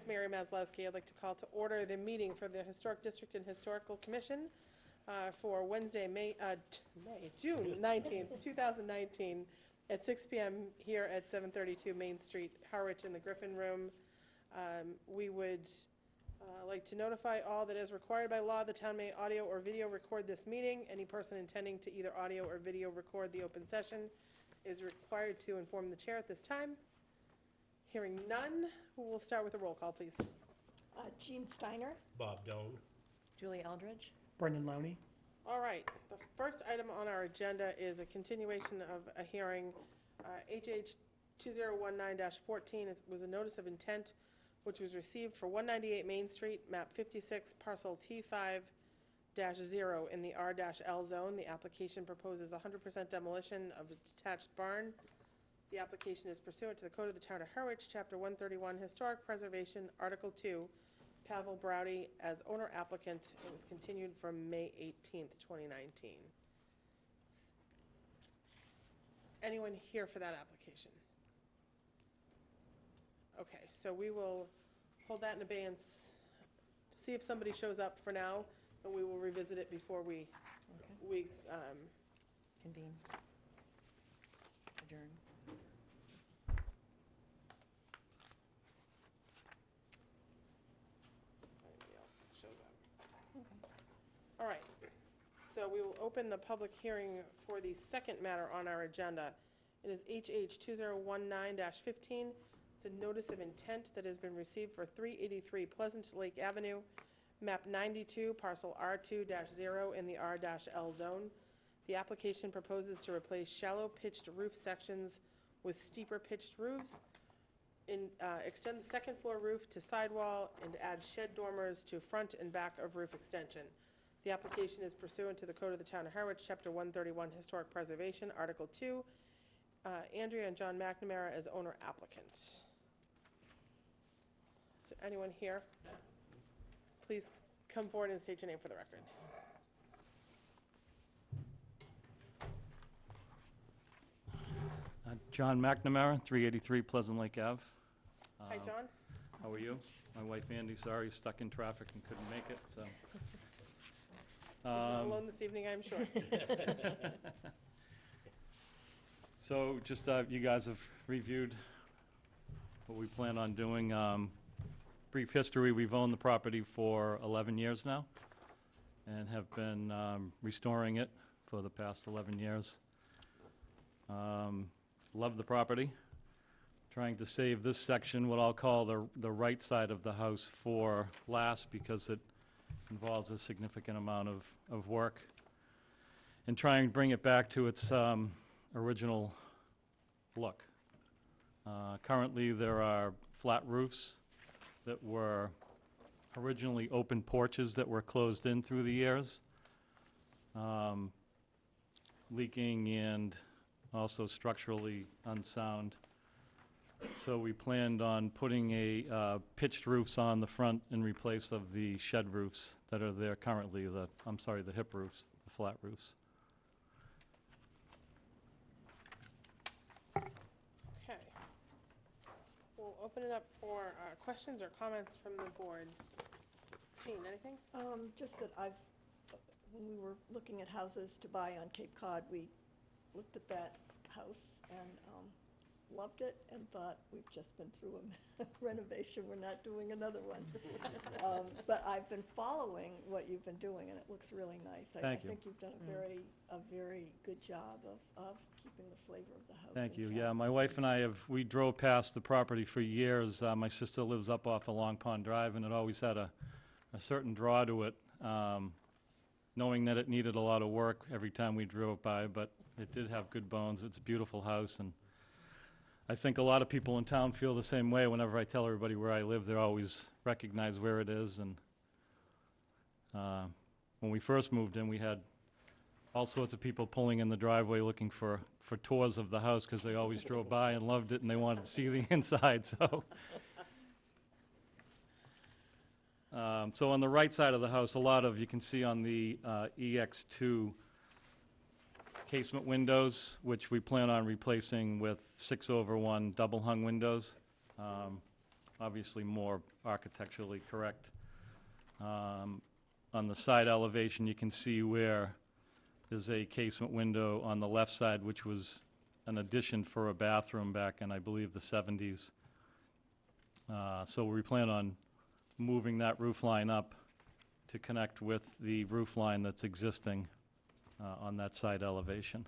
Mary Maslowski. I'd like to call to order the meeting for the Historic District and Historical Commission for Wednesday, June 19th, 2019, at 6 p.m. here at 732 Main Street, Harwich, in the Griffin Room. We would like to notify all that as required by law, the town may audio or video record this meeting. Any person intending to either audio or video record the open session is required to inform the chair at this time. Hearing none, we'll start with a roll call, please. Jean Steiner. Bob Doan. Julie Eldridge. Brendan Lowney. All right, the first item on our agenda is a continuation of a hearing, HH 2019-14. It was a notice of intent which was received for 198 Main Street, map 56, parcel T5-0 in the R-L zone. The application proposes 100% demolition of a detached barn. The application is pursuant to the Code of the Town of Harwich, Chapter 131, Historic Preservation, Article 2, Pavel Browdy as owner applicant. It was continued from May 18th, 2019. Anyone here for that application? Okay, so we will hold that in abeyance, see if somebody shows up for now, and we will revisit it before we Convene. Adjourn. anybody else shows up. All right, so we will open the public hearing for the second matter on our agenda. It is HH 2019-15. It's a notice of intent that has been received for 383 Pleasant Lake Avenue, map 92, parcel R2-0 in the R-L zone. The application proposes to replace shallow pitched roof sections with steeper pitched roofs, extend the second floor roof to sidewall, and add shed dormers to front and back of roof extension. The application is pursuant to the Code of the Town of Harwich, Chapter 131, Historic Preservation, Article 2. Andrea and John McNamara as owner applicant. Is there anyone here? Please come forward and state your name for the record. John McNamara, 383 Pleasant Lake Ave. Hi, John. How are you? My wife Andy, sorry, stuck in traffic and couldn't make it, so. She's not alone this evening, I'm sure. So just you guys have reviewed what we plan on doing. Brief history, we've owned the property for 11 years now and have been restoring it for the past 11 years. Love the property. Trying to save this section, what I'll call the right side of the house, for last because it involves a significant amount of work. And try and bring it back to its original look. Currently there are flat roofs that were originally open porches that were closed in through the years, leaking and also structurally unsound. So we planned on putting a pitched roofs on the front in replace of the shed roofs that are there currently, the hip roofs, the flat roofs. Okay. We'll open it up for questions or comments from the board. Jean, anything? Just that when we were looking at houses to buy on Cape Cod, we looked at that house and loved it and thought, we've just been through a renovation, we're not doing another one. But I've been following what you've been doing, and it looks really nice. Thank you. I think you've done a very good job of keeping the flavor of the house. Thank you. intact. Yeah, my wife and I we drove past the property for years. My sister lives up off of Long Pond Drive, and it always had a certain draw to it, knowing that it needed a lot of work every time we drove by, but it did have good bones. It's a beautiful house, and I think a lot of people in town feel the same way. Whenever I tell everybody where I live, they always recognize where it is. And when we first moved in, we had all sorts of people pulling in the driveway looking for tours of the house because they always drove by and loved it and they wanted to see the inside. So, so on the right side of the house, you can see on the EX2 casement windows, which we plan on replacing with 6/1 double hung windows. Obviously more architecturally correct. On the side elevation, you can see where there's a casement window on the left side, which was an addition for a bathroom back in, I believe, the 70s. So we plan on moving that roof line up to connect with the roof line that's existing on that side elevation.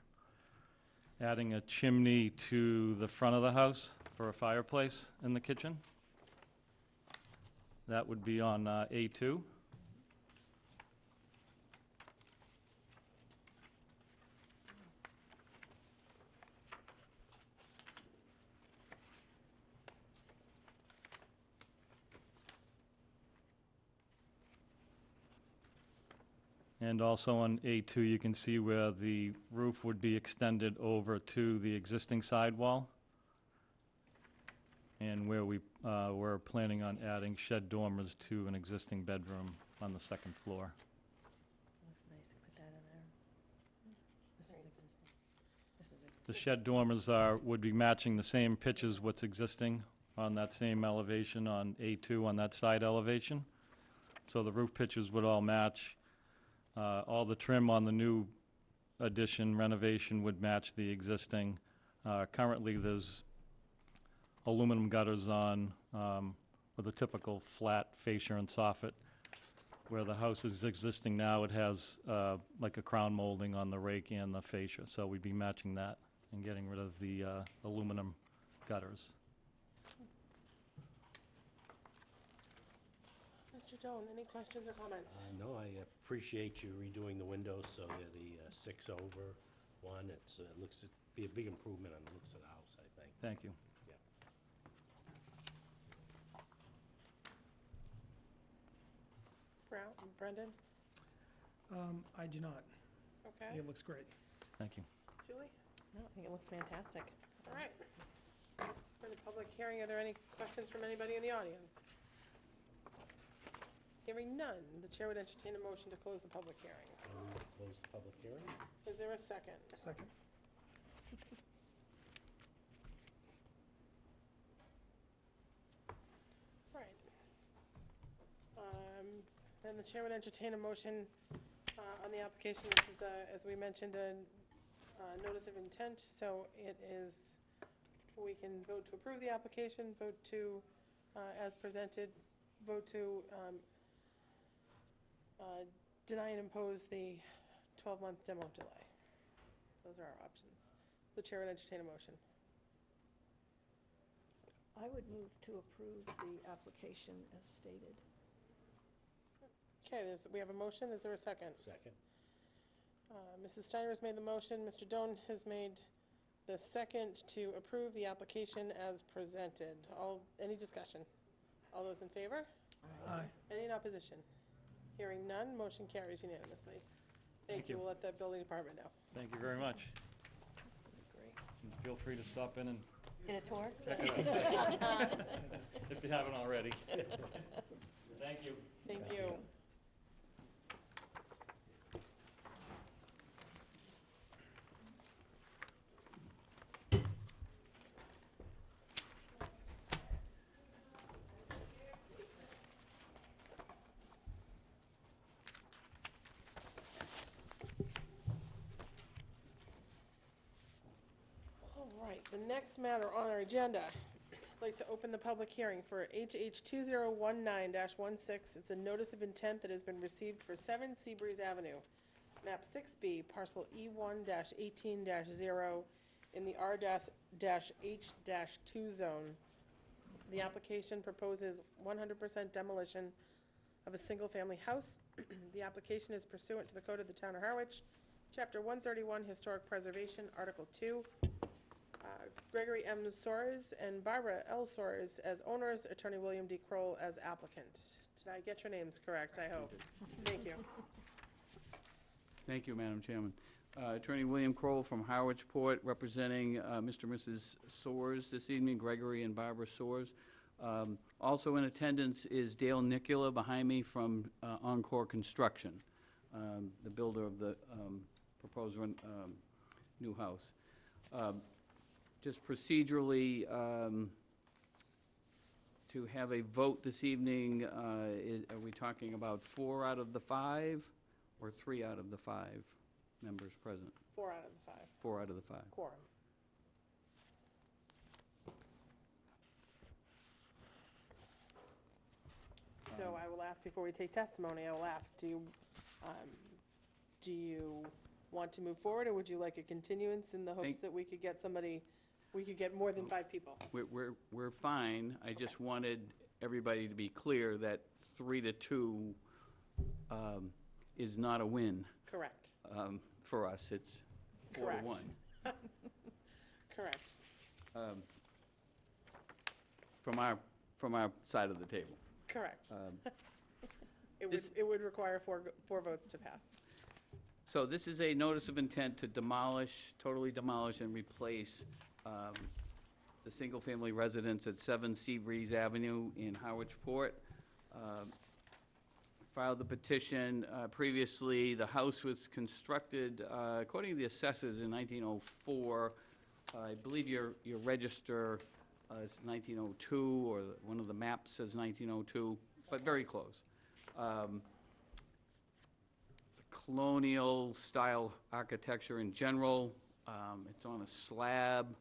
Adding a chimney to the front of the house for a fireplace in the kitchen. That would be on A2. And also on A2, you can see where the roof would be extended over to the existing sidewall, and where we're planning on adding shed dormers to an existing bedroom on the second floor. Looks nice to put that in there. This is existing. This is existing. The shed dormers would be matching the same pitch as what's existing on that same elevation on A2 on that side elevation. So the roof pitches would all match. All the trim on the new addition renovation would match the existing. Currently, there's aluminum gutters on with a typical flat fascia and soffit. Where the house is existing now, it has like a crown molding on the rake and the fascia. So we'd be matching that and getting rid of the aluminum gutters. Mr. Doan, any questions or comments? No, I appreciate you redoing the windows so they're the 6 over one. It looks to be a big improvement on the looks of the house, I think. Thank you. Yeah. Brendan? I do not. I Okay. think it looks great. Thank you. Julie? No, I think it looks fantastic. All right. For the public hearing, are there any questions from anybody in the audience? Hearing none, the chair would entertain a motion to close the public hearing. Close the public hearing. Is there a second? Second. All right. Then the chair would entertain a motion on the application. This is, as we mentioned, a notice of intent, so it is, we can vote to approve the application, vote to, as presented, vote to deny and impose the 12-month demo delay. Those are our options. The chair would entertain a motion. I would move to approve the application as stated. Okay, we have a motion. Is there a second? Second. Mrs. Steiner has made the motion. Mr. Doan has made the second to approve the application as presented. Any discussion? All those in favor? Aye. Any in opposition? Hearing none, motion carries unanimously. Thank Thank you. you. We'll let the building department know. Thank you very much. Great. And feel free to stop in and In a tour? check it out if you haven't already. Thank you. Thank you. All right, the next matter on our agenda, I'd like to open the public hearing for HH 2019-16. It's a notice of intent that has been received for 7 Seabreeze Avenue, map 6B, parcel E1-18-0 in the R-H-2 zone. The application proposes 100% demolition of a single-family house. The application is pursuant to the Code of the Town of Harwich, Chapter 131, Historic Preservation, Article 2. Gregory M. Soares and Barbara L. Soares as owners, Attorney William D. Kroll as applicant. Did I get your names correct, I hope? Thank you. Thank you, Madam Chairman. Attorney William Kroll from Harwich Port, representing Mr. and Mrs. Soares this evening, Gregory and Barbara Soares. Also in attendance is Dale Nicola behind me from Encore Construction, the builder of the proposed new house. Just procedurally, to have a vote this evening. Are we talking about 4 out of the 5 or 3 out of the 5 members present? 4 out of the 5, 4 out of the 5. quorum. So I will ask, before we take testimony, I will ask, do you want to move forward, or would you like a continuance in the hopes Think- that we could get somebody, we could get more than 5 people? We're fine. I just wanted everybody to be clear that 3 to 2 is not a win Correct, for us. It's 4 to Correct. 1. correct. From our side of the table. Correct. this- It would require four votes to pass. So this is a notice of intent to demolish, totally demolish and replace the single-family residence at 7 Seabreeze Avenue in Harwich Port. Filed the petition previously. The house was constructed, according to the assessors, in 1904. I believe your register is 1902, or one of the maps says 1902, but very close. Colonial-style architecture in general. It's on a slab,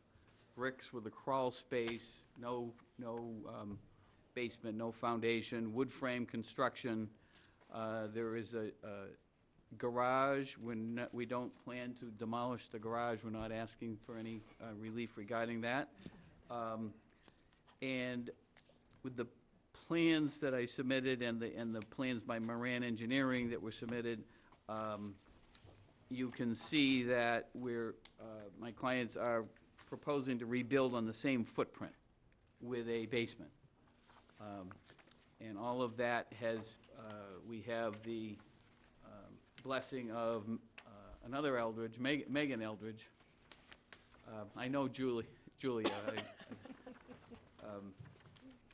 bricks with a crawl space, no basement, no foundation, wood frame construction. There is a garage. We don't plan to demolish the garage. We're not asking for any relief regarding that. And with the plans that I submitted and the plans by Moran Engineering that were submitted, you can see that my clients are proposing to rebuild on the same footprint with a basement. And all of that we have the blessing of another Eldridge, Megan Eldridge. I know Julia,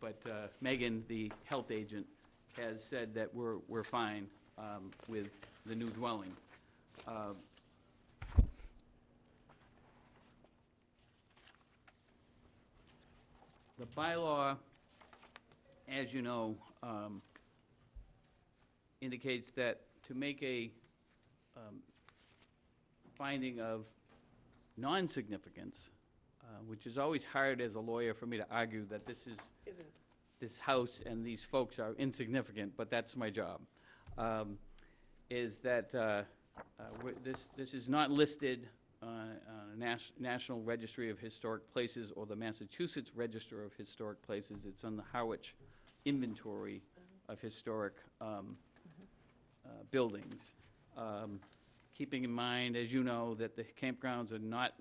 but Megan, the health agent, has said that we're fine with the new dwelling. The bylaw, as you know, indicates that to make a finding of non-significance, which is always hard as a lawyer for me to argue that this house and these folks are insignificant, but that's my job, is that this is not listed on a National Registry of Historic Places or the Massachusetts Register of Historic Places. It's on the Harwich Inventory of Historic Buildings. Keeping in mind, as you know, that the campgrounds are not,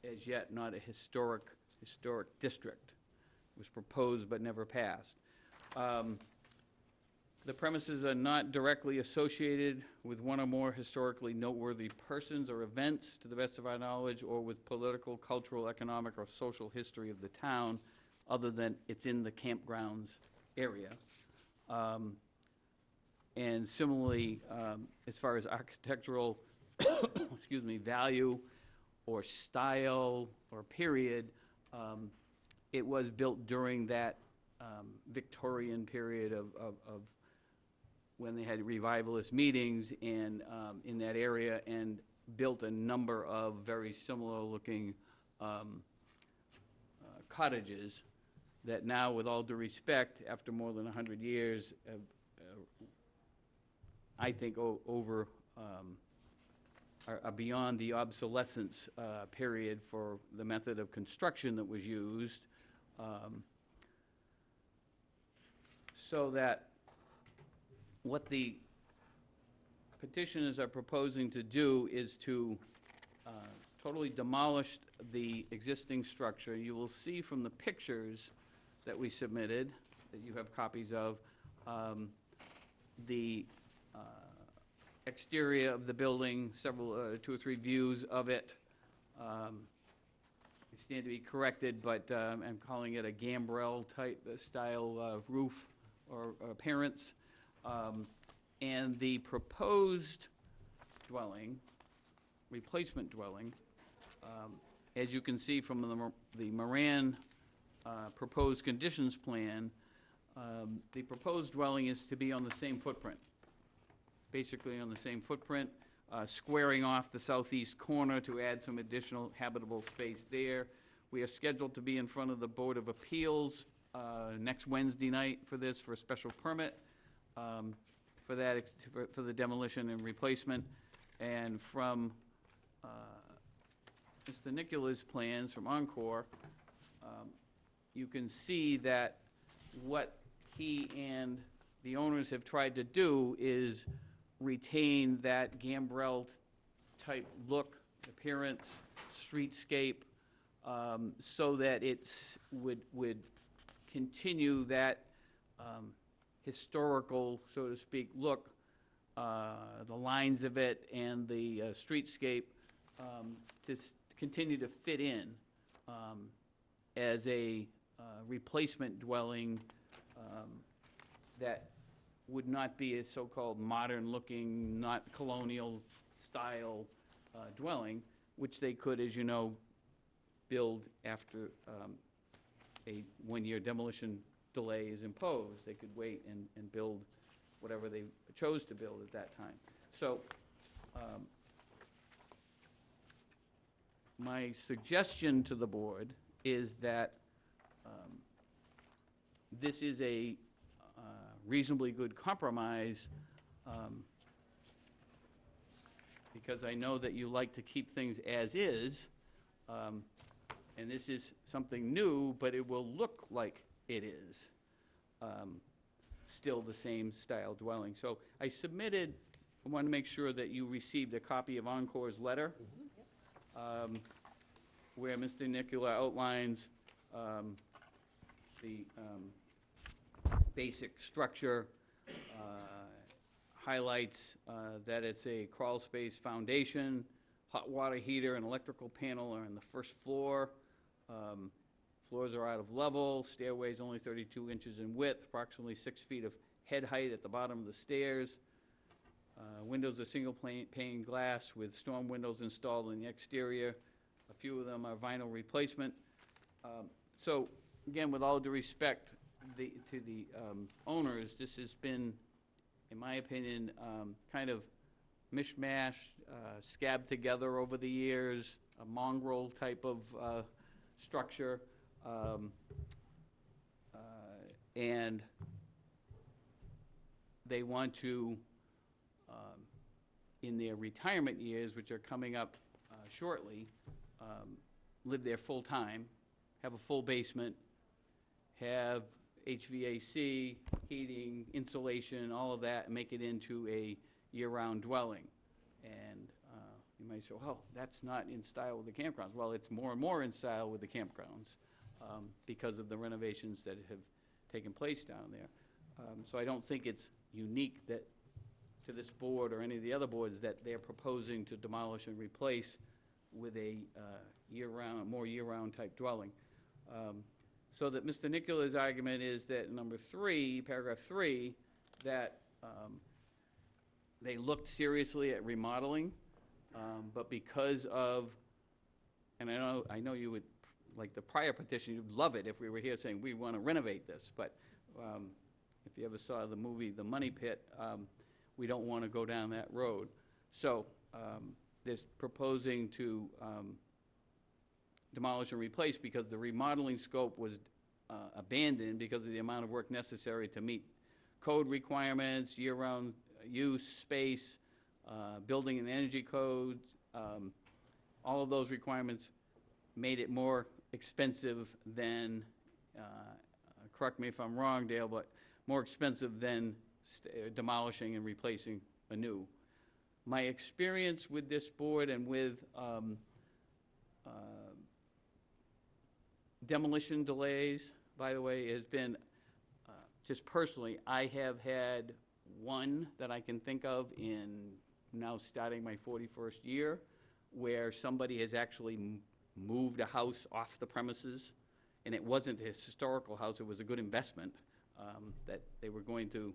as yet, not a historic district. It was proposed but never passed. The premises are not directly associated with one or more historically noteworthy persons or events, to the best of our knowledge, or with political, cultural, economic, or social history of the town, other than it's in the campgrounds area. And similarly, as far as architectural, excuse me, value or style or period, it was built during that Victorian period of when they had revivalist meetings and in that area, and built a number of very similar-looking cottages that now, with all due respect, after more than 100 years, I think are beyond the obsolescence period for the method of construction that was used. So that what the petitioners are proposing to do is to totally demolish the existing structure. You will see from the pictures that we submitted, that you have copies of, the exterior of the building, several, 2 or 3 views of it. I stand to be corrected, but I'm calling it a gambrel type style roof or appearance. And the proposed dwelling, replacement dwelling, as you can see from the Moran proposed conditions plan, the proposed dwelling is to be on the same footprint, basically on the same footprint, squaring off the southeast corner to add some additional habitable space there. We are scheduled to be in front of the Board of Appeals next Wednesday night for this, for a special permit for that, for the demolition and replacement. And from Mr. Nicola's plans from Encore, you can see that what he and the owners have tried to do is retain that gambrel-type look, appearance, streetscape, so that it would continue that historical, so to speak, look, the lines of it and the streetscape, to continue to fit in as a replacement dwelling that would not be a so-called modern-looking, not colonial-style dwelling, which they could, as you know, build after a one-year demolition delay is imposed. They could wait and build whatever they chose to build at that time. So my suggestion to the board is that this is a reasonably good compromise, because I know that you like to keep things as is, and this is something new, but it will look like it is still the same style dwelling. So I submitted, I want to make sure that you received a copy of Encore's letter, where Mr. Nicola outlines the basic structure, highlights that it's a crawl space foundation, hot water heater and electrical panel are on the first floor. Floors are out of level, stairways only 32 inches in width, approximately 6 feet of head height at the bottom of the stairs. Windows are single pane glass with storm windows installed in the exterior. A few of them are vinyl replacement. So again, with all due respect to the owners, this has been, in my opinion, kind of mishmash, scabbed together over the years, a mongrel type of structure. And they want to, in their retirement years, which are coming up shortly, live there full-time, have a full basement, have HVAC, heating, insulation, all of that, and make it into a year-round dwelling. And you might say, well, that's not in style with the campgrounds. Well, it's more and more in style with the campgrounds because of the renovations that have taken place down there. So I don't think it's unique that to this board or any of the other boards that they're proposing to demolish and replace with a year-round, more year-round type dwelling. So that Mr. Nicola's argument is that number 3, paragraph 3, that they looked seriously at remodeling, but because of, and I know you would, like the prior petition, you'd love it if we were here saying we want to renovate this, but if you ever saw the movie The Money Pit, we don't want to go down that road. So they're proposing to demolish and replace because the remodeling scope was abandoned because of the amount of work necessary to meet code requirements, year-round use, space, building and energy codes. All of those requirements made it more expensive than, correct me if I'm wrong, Dale, but more expensive than demolishing and replacing anew. My experience with this board and with demolition delays, by the way, has been, just personally, I have had one that I can think of in now starting my 41st year, where somebody has actually moved a house off the premises, and it wasn't a historical house, it was a good investment, that they were going to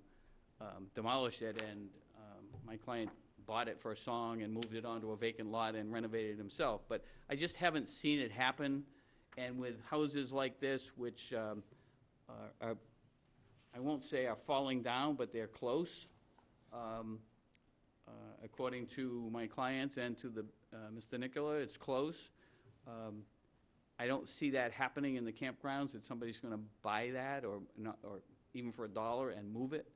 demolish it, and my client bought it for a song and moved it onto a vacant lot and renovated it himself. But I just haven't seen it happen And with houses like this, which are, I won't say are falling down, but they're close, according to my clients and to the, Mr. Nicola, it's close. I don't see that happening in the campgrounds, that somebody's gonna buy that or not, or even for $1 and move it,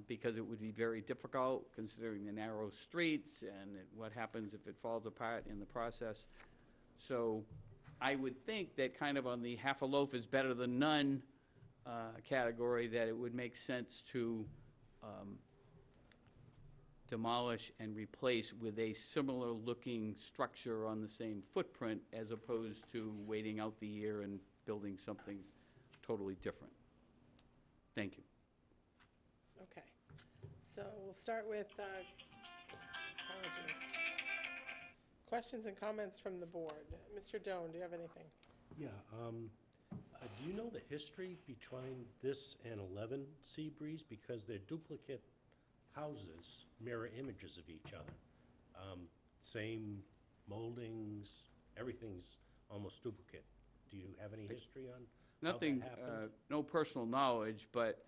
because it would be very difficult considering the narrow streets and what happens if it falls apart in the process. So I would think that kind of on the half a loaf is better than none category, that it would make sense to demolish and replace with a similar looking structure on the same footprint, as opposed to waiting out the year and building something totally different. Thank you. Okay, so we'll start with colleges. Questions and comments from the board. Mr. Doan, do you have anything? Yeah, do you know the history between this and 11 Seabreeze? Because they're duplicate houses, mirror images of each other. Same moldings, everything's almost duplicate. Do you have any history on how that Nothing, happened? no personal knowledge, but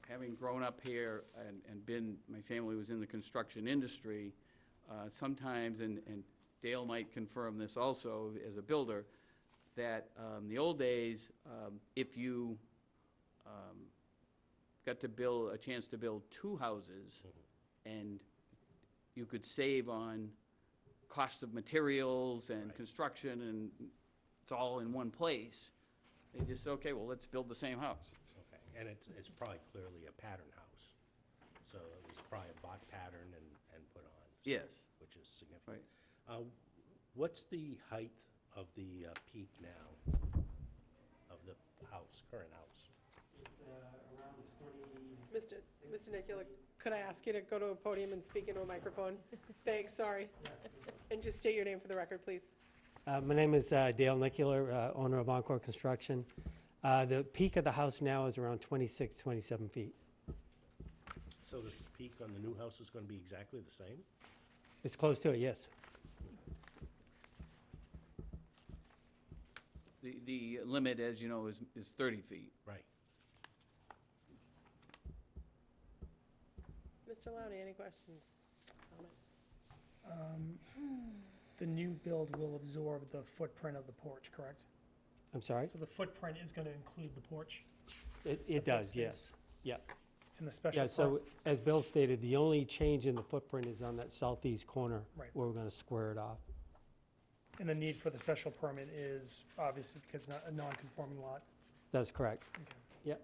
having grown up here and been, my family was in the construction industry, sometimes, and Dale might confirm this also as a builder, that in the old days, if you got to build, a chance to build 2 houses, and you could save on cost of materials and Right. construction, and it's all in one place, they just say, okay, well, let's build the same house. Okay, and it's probably clearly a pattern house. So it was probably a bought pattern and put on. Yes. Which is significant. What's the height of the peak now of the house, current house? Mr. Nicola, could I ask you to go to a podium and speak into a microphone? Thanks, sorry. And just state your name for the record, please. My name is Dale Nicola, owner of Encore Construction. The peak of the house now is around 26, 27 feet. So this peak on the new house is going to be exactly the same? It's close to it, yes. The limit, as you know, is 30 feet. Right. Mr. Lowney, any questions? Comments? The new build will absorb the footprint of the porch, correct? I'm sorry? So the footprint is going to include the porch It does, yes. Yeah. and the special. Yeah, so as Bill stated, the only change in the footprint is on that southeast corner Right. where we're going to square it off. And the need for the special permit is obviously because it's not a non-conforming lot. That's correct. Okay. Yep.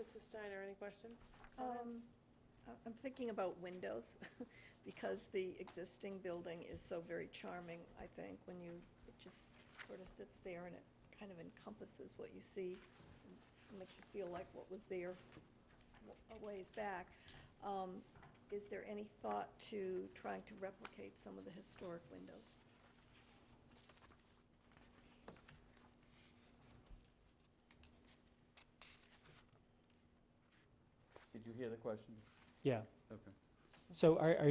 Mrs. Steiner, any questions? Um, Comments? I'm thinking about windows, because the existing building is so very charming, I think, when it just sort of sits there and it kind of encompasses what you see, and makes you feel like what was there a ways back. Is there any thought to trying to replicate some of the historic windows? Did you hear the question? Yeah. Okay. So are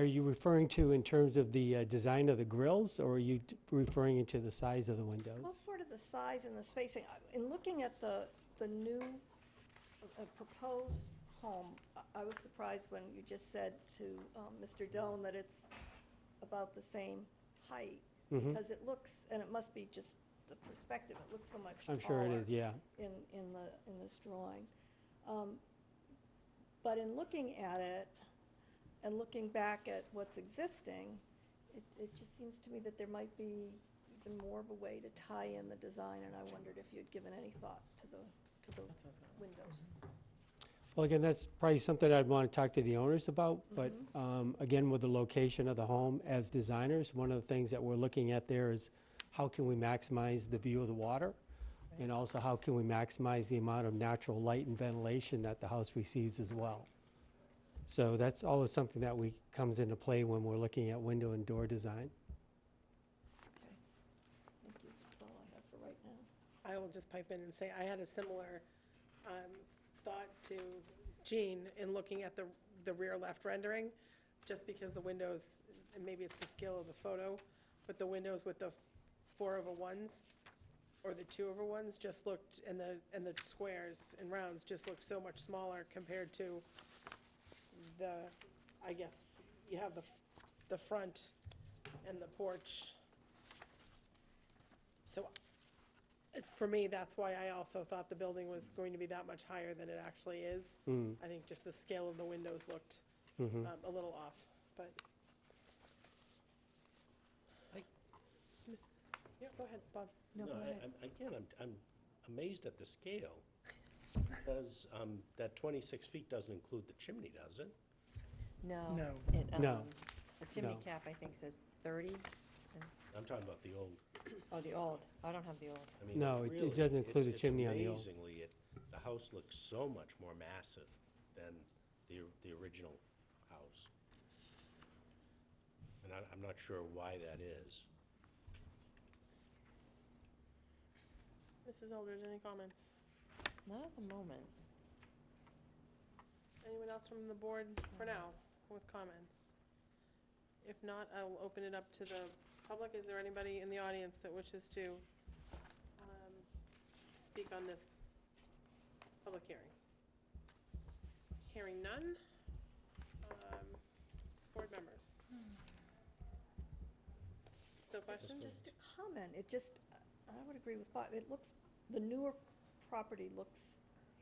you referring to in terms of the design of the grills, or are you referring to the size of the windows? Well, sort of the size and the spacing. In looking at the new proposed home, I was surprised when you just said to Mr. Doan that it's about the same height, Mhm. because it looks, and it must be just the perspective, it looks so much I'm sure it taller is, yeah. in this drawing. But in looking at it and looking back at what's existing, it just seems to me that there might be even more of a way to tie in the design, and I wondered if you'd given any thought to the windows. Well, again, that's probably something I'd want to talk to the owners about, but again, with the location of the home, as designers, one of the things that we're looking at there is how can we maximize the view of the water? And also, how can we maximize the amount of natural light and ventilation that the house receives as well? So that's always something that comes into play when we're looking at window and door design. Okay. Thank you. That's all I have for right now. I will just pipe in and say I had a similar thought to Jean in looking at the rear left rendering. just because the windows, and maybe it's the scale of the photo, but the windows with the 4/1s or the 2/1s just looked, and the squares and rounds just looked so much smaller compared to I guess, you have the front and the porch. So, for me, that's why I also thought the building was going to be that much higher than it actually is. I think just the scale of the windows looked a little off, but. Yeah, go ahead, Bob. No, go ahead. I'm amazed at the scale, because that 26 feet doesn't include the chimney, does it? No. No. No. The chimney No. cap, I think, says 30. I'm talking about the old. Oh, the old. I don't have the old. I mean, No, it really, doesn't include the it's chimney on the old. Amazingly, the house looks so much more massive than the original house. And I'm not sure why that is. Mrs. Eldridge, any comments? Not at the moment. Anyone else from the board for now with comments? If not, I'll open it up to the public. Is there anybody in the audience that wishes to speak on this public hearing? Hearing none. Board members? Still questions? Just a comment, I would agree with Bob, the newer property looks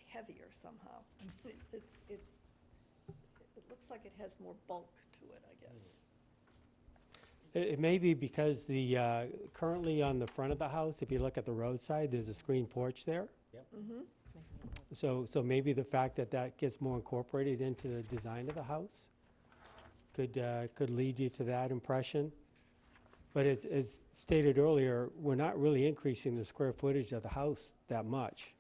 heavier somehow. I mean, it looks like it has more bulk to it, I guess. It may be because currently on the front of the house, if you look at the roadside, there's a screen porch there. Mm-hmm. It's making it look. So maybe the fact that gets more incorporated into the design of the house could lead you to that impression. But as stated earlier, we're not really increasing the square footage of the house that much.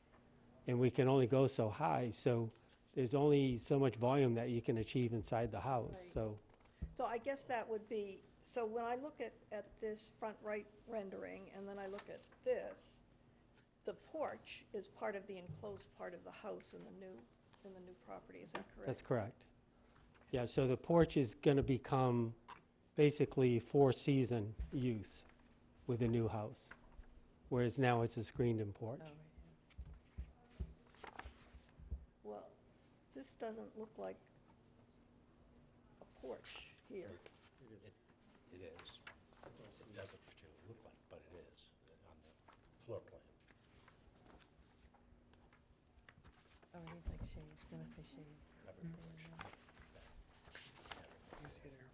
And we can only go so high, so there's only so much volume that you can achieve inside the house, Right. so. So I guess that would be, so when I look at this front right rendering, and then I look at this, the porch is part of the enclosed part of the house in the new property, is that correct? That's correct. Yeah, so the porch is gonna become basically four-season use with the new house, whereas now it's a screened-in porch. Oh, right, Well, this doesn't look like a porch here. It is. It doesn't particularly look like, but it is on the floor plan. yeah. Oh, these like shades. There must be shades. or Covered something in porch. there. You see there.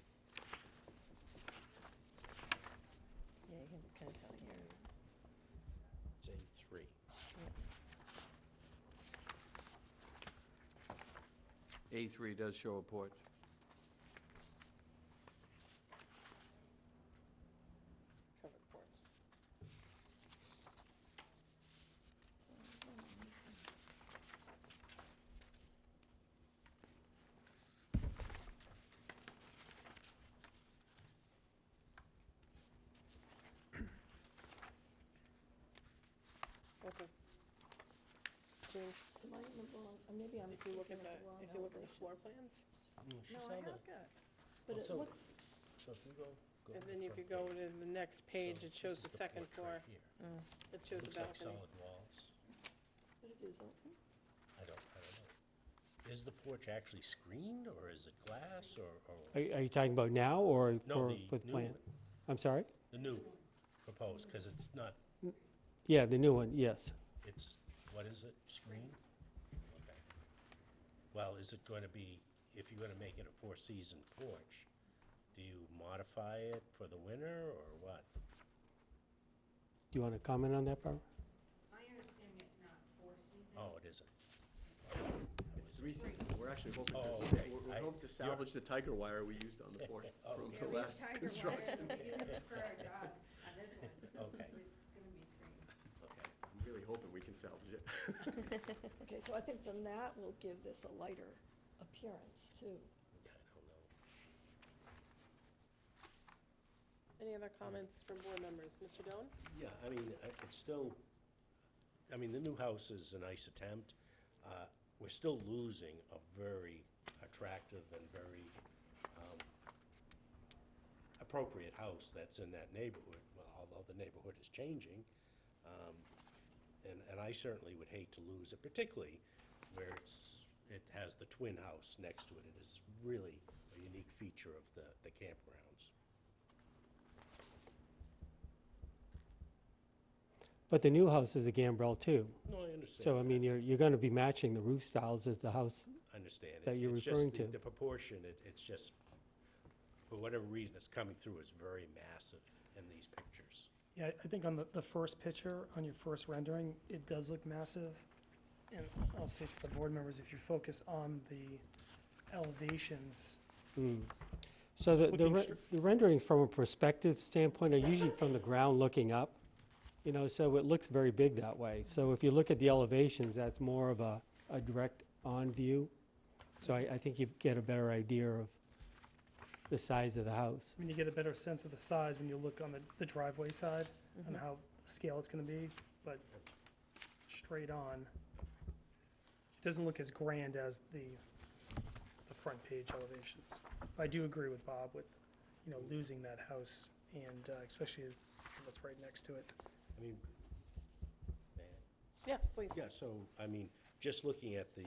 Yeah, you can kind of tell here. It's A3. A3 does show a porch. Covered porch. Okay. Jean, Am I in the wrong, maybe I'm if you look looking at at the wrong if you look at the elevation. floor plans, No, I have got, but it Also- looks, So if you go and to then the if you front go page, to the next page, so it shows this the is second porch right floor. here. It shows the Looks like balcony. solid walls. but it is open. I don't know. Is the porch actually screened, or is it glass, or? Are you talking about now or No, for the new plan? one, I'm sorry? the new proposed, because it's not, Yeah, the new one, yes. it's, what is it, screened? Okay. Well, is it going to be, if you're going to make it a four-season porch, do you modify it for the winter, or what? Do you want to comment on that, Barbara? My understanding it's not four seasons. Oh, it isn't. It's 3 seasons. We're actually hoping Oh, to, okay. we're I- hoping to salvage the tiger wire we used on the porch Oh, from okay. the We have last tiger wire construction. that we use for our dog on this one, so Okay. it's gonna be screened. Okay. I'm really hoping we can salvage it. Okay, so I think then that will give this a lighter appearance too. Yeah, I don't know. Any other comments from board members? Mr. Dillon? Yeah, I mean, it's still, I mean, the new house is a nice attempt. We're still losing a very attractive and very appropriate house that's in that neighborhood, well, although the neighborhood is changing. And I certainly would hate to lose it, particularly where it has the twin house next to it. It is really a unique feature of the campgrounds. But the new house is a gambrel too. No, I understand. So, I mean, you're going to be matching the roof styles as the house. I understand. that you're It's just referring the- to. The proportion, it's just, for whatever reason, it's coming through as very massive in these pictures. Yeah, I think on the first picture, on your first rendering, it does look massive. And I'll say to the board members, if you focus on the elevations, So Looking str- the renderings from a perspective standpoint are usually from the ground looking up, you know, so it looks very big that way. So if you look at the elevations, that's more of a direct on view. So I think you get a better idea of the size of the house. I mean, you get a better sense of the size when you look on the driveway side and how scale it's gonna be, but straight on, it doesn't look as grand as the front page elevations. I do agree with Bob with, you know, losing that house and especially what's right next to it. I mean, Yes, please. yeah, so, I mean, just looking at the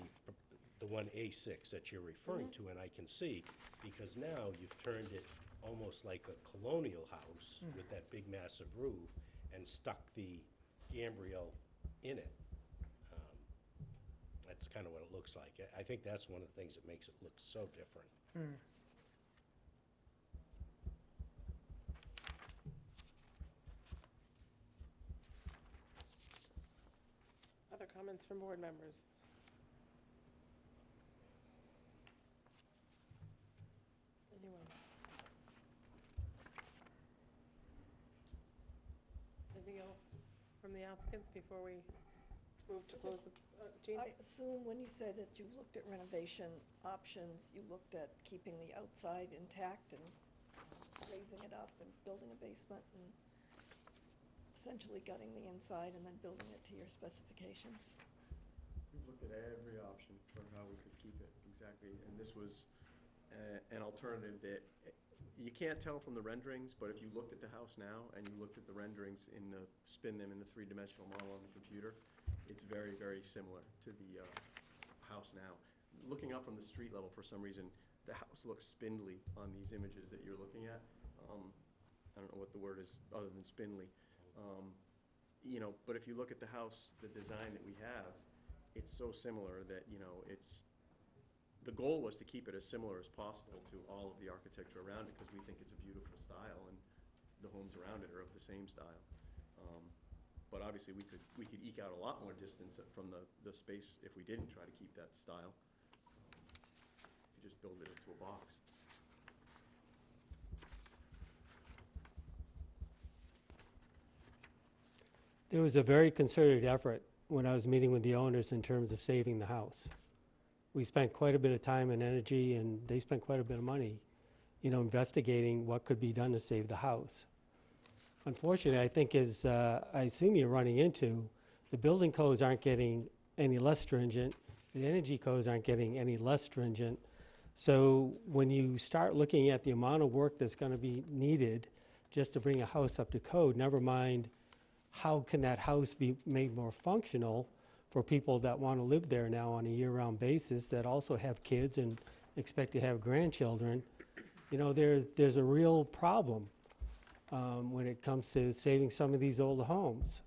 one A6 that you're referring to, and I can see, because now you've turned it almost like a colonial house with that big massive roof and stuck the gambrel in it. That's kind of what it looks like. I think that's one of the things that makes it look so different. Other comments from board members? Anyone? Anything else from the applicants before we move to close the, Jean? I assume when you say that you've looked at renovation options, you looked at keeping the outside intact and raising it up and building a basement and essentially gutting the inside and then building it to your specifications. We've looked at every option for how we could keep it, exactly, and this was an alternative that, you can't tell from the renderings, but if you looked at the house now and you looked at the renderings spin them in the three-dimensional model on the computer, it's very, very similar to the house now. Looking up from the street level, for some reason, the house looks spindly on these images that you're looking at. I don't know what the word is other than spindly. You know, but if you look at the house, the design that we have, it's so similar that, you know, the goal was to keep it as similar as possible to all of the architecture around it, because we think it's a beautiful style, and the homes around it are of the same style. But obviously, we could eke out a lot more distance from the space if we didn't try to keep that style. You just build it into a box. There was a very concerted effort when I was meeting with the owners in terms of saving the house. We spent quite a bit of time and energy, and they spent quite a bit of money, you know, investigating what could be done to save the house. Unfortunately, I think as I assume you're running into, the building codes aren't getting any less stringent, the energy codes aren't getting any less stringent. So when you start looking at the amount of work that's going to be needed just to bring a house up to code, never mind how can that house be made more functional for people that want to live there now on a year-round basis that also have kids and expect to have grandchildren. You know, there's a real problem when it comes to saving some of these older homes.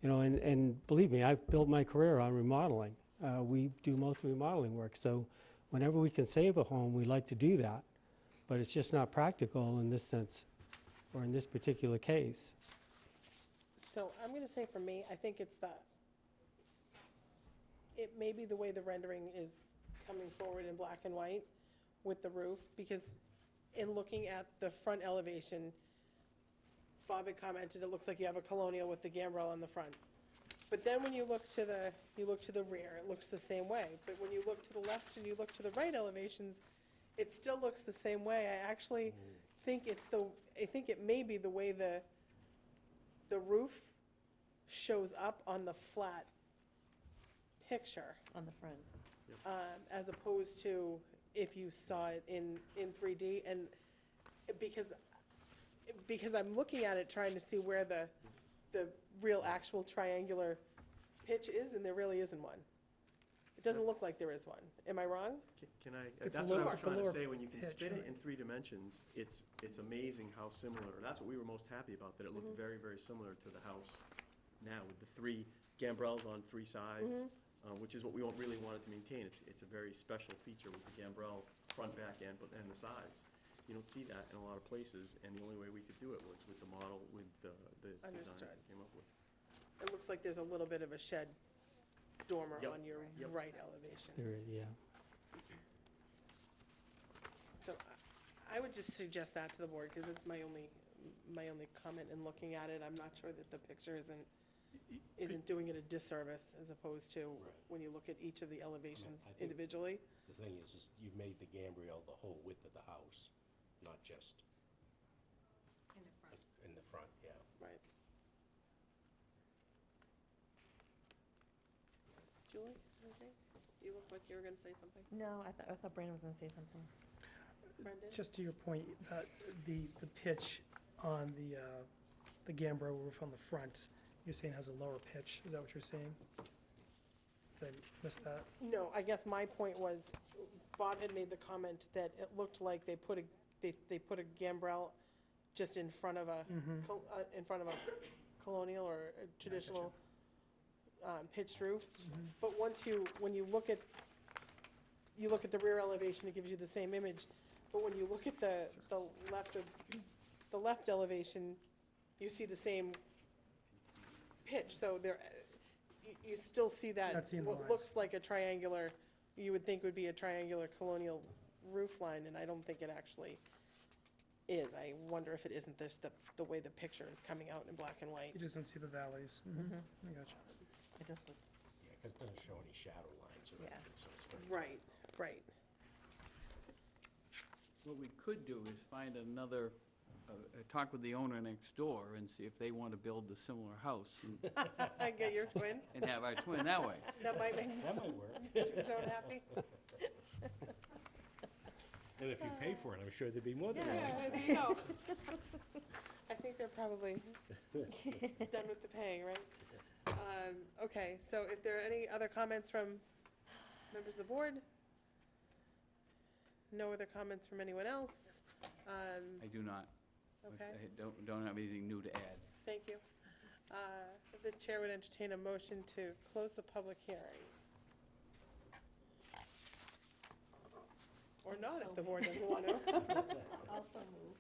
You know, and believe me, I've built my career on remodeling. We do most remodeling work, so whenever we can save a home, we like to do that. But it's just not practical in this sense, or in this particular case. So I'm going to say for me, I think it may be the way the rendering is coming forward in black and white with the roof, because in looking at the front elevation, Bob had commented, it looks like you have a colonial with the gambrel on the front. But then when you look to the rear, it looks the same way. But when you look to the left and you look to the right elevations, it still looks the same way. I actually think I think it may be the way the roof shows up on the flat picture, On the front. as opposed to if you saw it in 3D. And because because I'm looking at it, trying to see where the real actual triangular pitch is, and there really isn't one. It doesn't look like there is one. Am I wrong? Can I, It's a that's what I lower- was it's a trying to lower say, when you can pitch, spin it right? in 3 dimensions, it's amazing how similar, that's what we were most happy about, that it looked very, very similar to the house now, with the 3 gambrels on 3 sides, which is what we really wanted to maintain. It's a very special feature with the gambrel front, back, and the sides. You don't see that in a lot of places, and the only way we could do it was with the model, with the design Understood. that we came up with. It looks like there's a little bit of a shed dormer Yep. on your Yep. right elevation. There is, yeah. So I would just suggest that to the board, because it's my only comment in looking at it. I'm not sure that the picture isn't doing it a disservice, as opposed to Right. when you look at each of the elevations I think- individually. The thing is you've made the gambrel the whole width of the house, not just In the front. in the front, yeah. Right. Julie, anything? You look like you were gonna say something. No, I thought Brandon was gonna say something. Brendan? Just to your point, the pitch on the gambrel roof on the front, you're saying has a lower pitch, is that what you're saying? Did I miss that? No, I guess my point was, Bob had made the comment that it looked like they put a gambrel just in front of a, in front of a colonial or a traditional pitched roof. But when you look at the rear elevation, it gives you the same image. But when you look at the left elevation, you see the same pitch. So there, you still see that, Not seeing the what lines. looks like a triangular, you would think would be a triangular colonial roof line, and I don't think it actually is. I wonder if it isn't just the way the picture is coming out in black and white. You just don't see the valleys. I gotcha. It just looks, Yeah, because it doesn't show any shadow lines or Yeah. anything, so it's very. Right. What we could do is find another, talk with the owner next door and see if they want to build a similar house and- Get your twin, and have our twin that way. that might make That might work. Joan happy. And if you pay for it, I'm sure there'd be more than Yeah, one. there you go. I think they're probably done with the paying, right? Okay, so if there are any other comments from members of the board? No other comments from anyone else? I do not. Okay, I don't have anything new to add. thank you. The chair would entertain a motion to close the public hearing. Or not, if the board doesn't want to. Also move.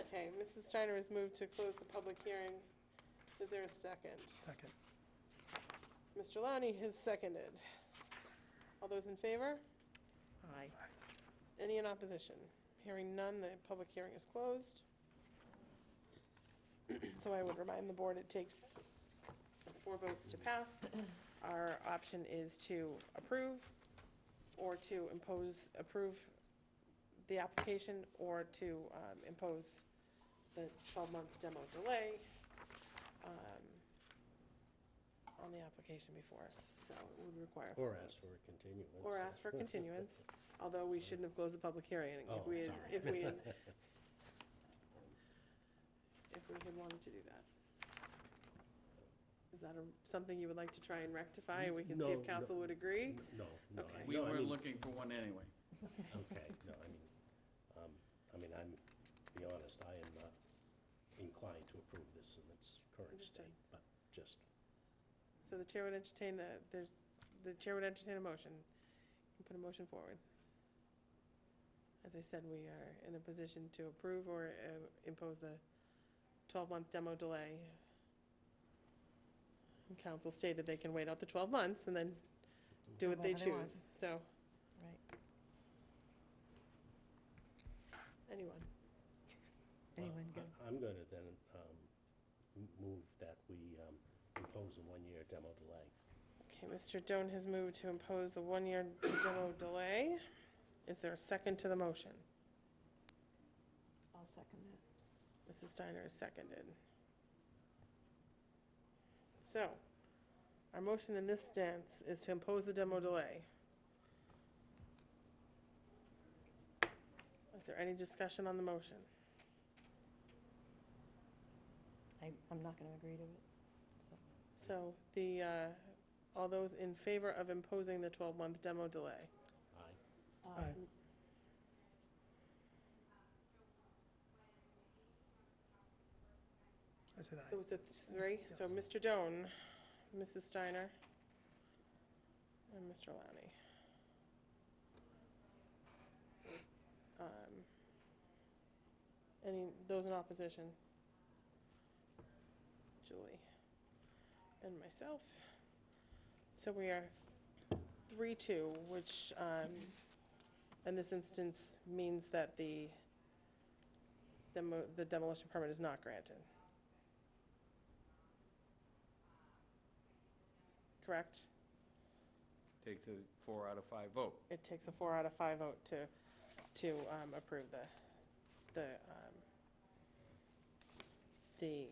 Okay, Mrs. Steiner has moved to close the public hearing. Is there a second? Second. Mr. Lonnie has seconded. All those in favor? aye. Any in opposition? Hearing none, the public hearing is closed. So I would remind the board it takes 4 votes to pass. Our option is to approve, or to approve the application, or to impose the 12-month demo delay on the application before us. So it would require. Or 4 ask votes. for a continuance. Or ask for continuance, although we shouldn't have closed the public hearing Oh, if we had, sorry. if we had, if we had wanted to do that. Is that something you would like to try and rectify, and we can see if No, council would agree? No, no. Okay. We no, I were mean- looking for one anyway. Okay, no, I'm, to be honest, I am not inclined to approve this in its current Understood. state, but just, So the chair would entertain a motion. You can put a motion forward. As I said, we are in a position to approve or impose the 12-month demo delay. And council stated they can wait out the 12 months and then do what they Whatever they want. choose, so, Right. anyone. Anyone good? I'm going to then move that we impose a 1-year demo delay. Okay, Mr. Doan has moved to impose the 1-year demo delay. Is there a second to the motion? I'll second that. Mrs. Steiner is seconded. So, our motion in this stance is to impose the demo delay. Is there any discussion on the motion? I'm not gonna agree to it, so. So the, all those in favor of imposing the 12-month demo delay? Aye. Aye. I said So aye. it's a three? So Yes. Mr. Doan, Mrs. Steiner, and Mr. Lowney. Those in opposition? Julie and myself. So we are 3-2, which, in this instance, means that the demolition permit is not granted. Correct? Takes a 4 out of 5 vote. It takes a 4 out of 5 vote to approve the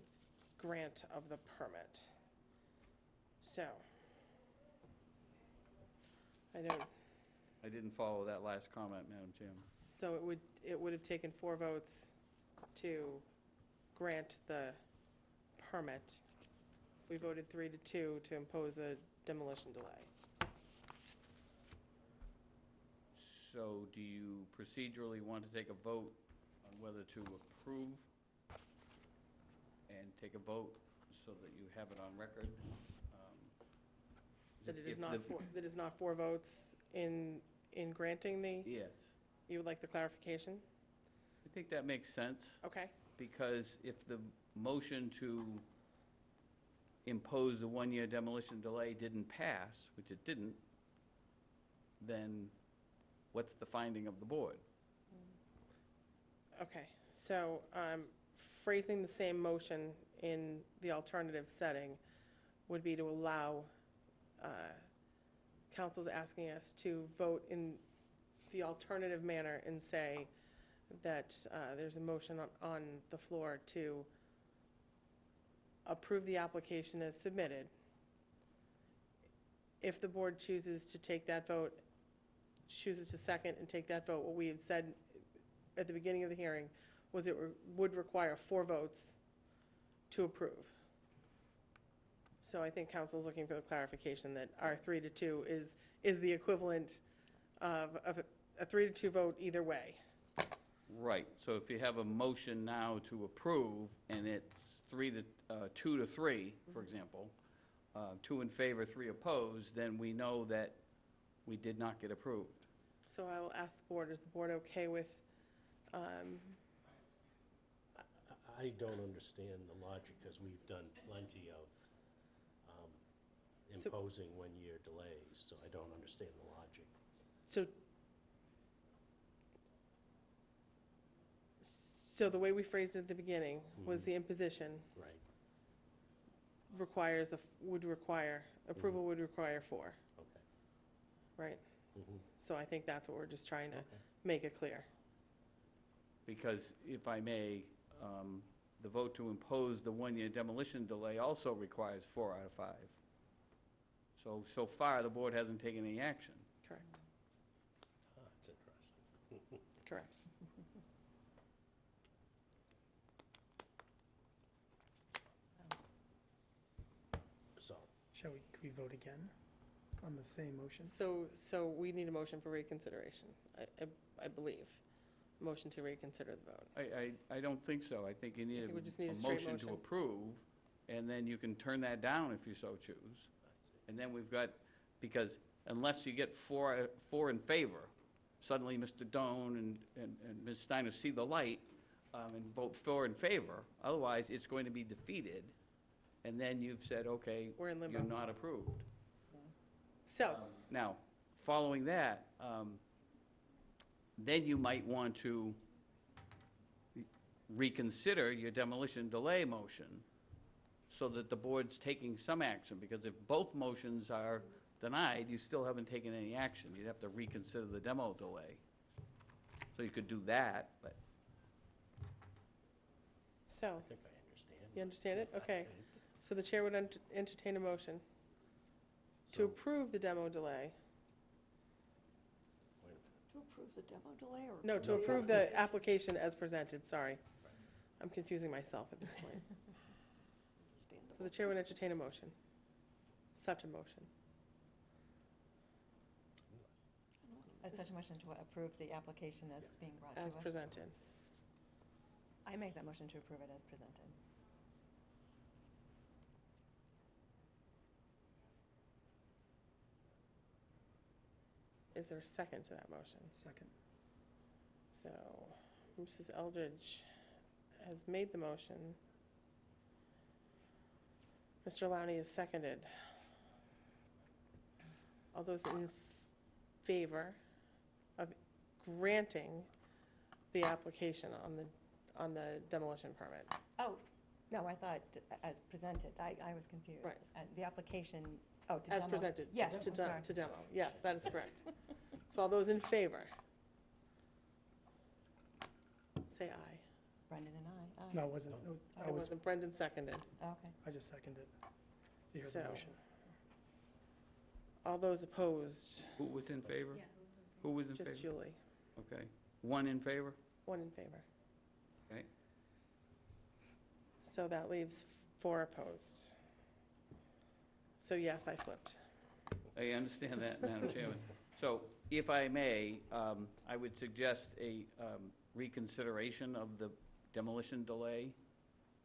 grant of the permit. So, I didn't follow that last comment, Madam Chairman. so it would have taken 4 votes to grant the permit. We voted 3-2 to impose a demolition delay. So do you procedurally want to take a vote on whether to approve and take a vote so that you have it on record? That it is if not the- that is not 4 votes in granting the, Yes. you would like the clarification? I think that makes sense, Okay, because if the motion to impose the 1-year demolition delay didn't pass, which it didn't, then what's the finding of the board? okay. So, phrasing the same motion in the alternative setting would be to allow, council's asking us to vote in the alternative manner and say that there's a motion on the floor to approve the application as submitted. If the board chooses to take that vote, chooses to second and take that vote, what we had said at the beginning of the hearing was it would require 4 votes to approve. So I think council's looking for the clarification that our 3-2 is the equivalent of a 3-2 vote either way. Right, so if you have a motion now to approve, and it's 2 to 3, for example, 2 in favor, 3 opposed, then we know that we did not get approved. So I will ask the board, is the board okay with, I don't understand the logic, because we've done plenty of So- imposing 1-year delays, so I don't understand the logic. so the way we phrased it at the beginning was the imposition Right. approval would require 4, Okay. right? Mhm. So I think that's what we're just trying to Okay. make it clear. Because if I may, the vote to impose the 1-year demolition delay also requires 4 out of 5. So far, the board hasn't taken any action. Correct, Ah, that's interesting. correct. So, Could we vote again on the same motion? So we need a motion for reconsideration, I believe. Motion to reconsider the vote. I don't think so. I think you need think we just need a a straight motion to motion. approve, and then you can turn that down if you so choose. And then we've got, because unless you get 4 in favor, suddenly Mr. Doan and Ms. Steiner see the light and vote 4 in favor. Otherwise, it's going to be defeated, and then you've said, okay, We're in limbo. you're not approved. So, Now, following that, then you might want to reconsider your demolition delay motion so that the board's taking some action, because if both motions are denied, you still haven't taken any action. You'd have to reconsider the demo delay. So you could do that, but so, I think I understand. you understand it? Okay. I- So the chair would entertain a motion to So, approve the demo delay. wait a minute. To approve the demo delay or? No, to approve the application as presented, sorry. I'm confusing myself at this point. So the chair would entertain a motion. Such a motion. Such a motion to approve the application as being brought to us. As presented. I make that motion to approve it as presented. Is there a second to that motion? Second. So, Mrs. Eldridge has made the motion. Mr. Lowney is seconded. All those in favor of granting the application on the demolition permit? Oh, no, I thought as presented. I was confused. Right. The application, oh, to demo. As presented. Yes, To I'm sorry. to demo, yes, that is correct. So all those in favor? Say aye. Brendan and I, aye. No, it wasn't. Oh, I It was, wasn't Brendan seconded. Okay. I just seconded to hear So- the motion. All those opposed? Who was in favor? Who was in favor? Just Julie. Okay. One in favor? One in favor. Okay. So that leaves 4 opposed. So yes, I flipped. I understand that, Madam Chairman. So if I may, I would suggest a reconsideration of the demolition delay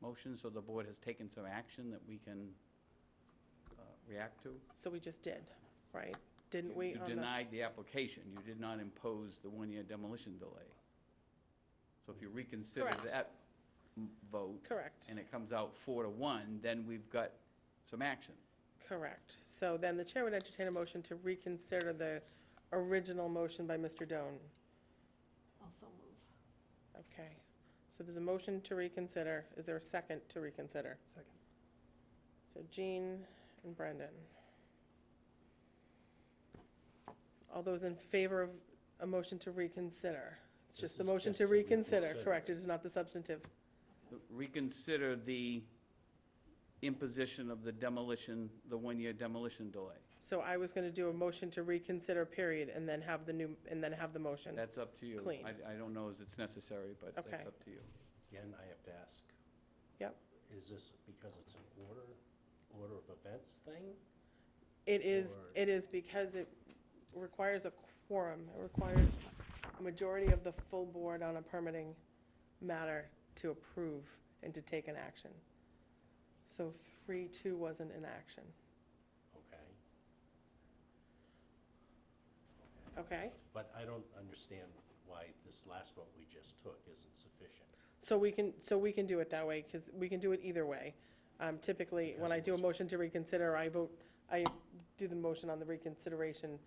motion, so the board has taken some action that we can react to. So we just did, right? Didn't we? You on the- denied the application. You did not impose the one-year demolition delay. So if you reconsider Correct. that vote, Correct, and it comes out 4-1, then we've got some action. correct. So then the chair would entertain a motion to reconsider the original motion by Mr. Doan. Also move. Okay. So there's a motion to reconsider. Is there a second to reconsider? Second. So Jean and Brendan. All those in favor of a motion to reconsider? It's This just the is motion just to to reconsider, reconsider. correct? It is not the substantive. Reconsider the imposition of the demolition, the one-year demolition delay. So I was going to do a motion to reconsider, period, and then have the new, and then have the motion. That's up to you. Clean. I don't know as it's necessary, but Okay. that's up to you. Again, I have to ask. Yep. Is this because it's an order of events thing? It is, Or- it is because it requires a quorum. It requires a majority of the full board on a permitting matter to approve and to take an action. So 3-2 wasn't an action. Okay. Okay? But I don't understand why this last vote we just took isn't sufficient. So we can do it that way, because we can do it either way. Typically, when I do a motion to reconsider, I do the motion on the reconsideration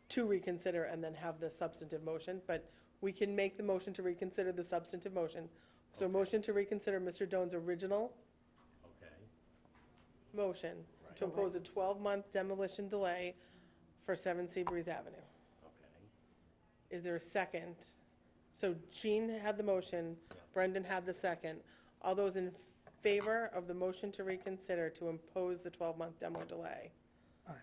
to reconsider and then have the substantive motion, but we can make the motion to reconsider the substantive motion. So a Okay. motion to reconsider Mr. Doan's original Okay. motion Right. to impose a 12-month demolition delay for 7 Seabreeze Avenue. Okay. Is there a second? So Jean had the motion, Yeah. Brendan had the second. All those in favor of the motion to reconsider to impose the 12-month demo delay? Aye.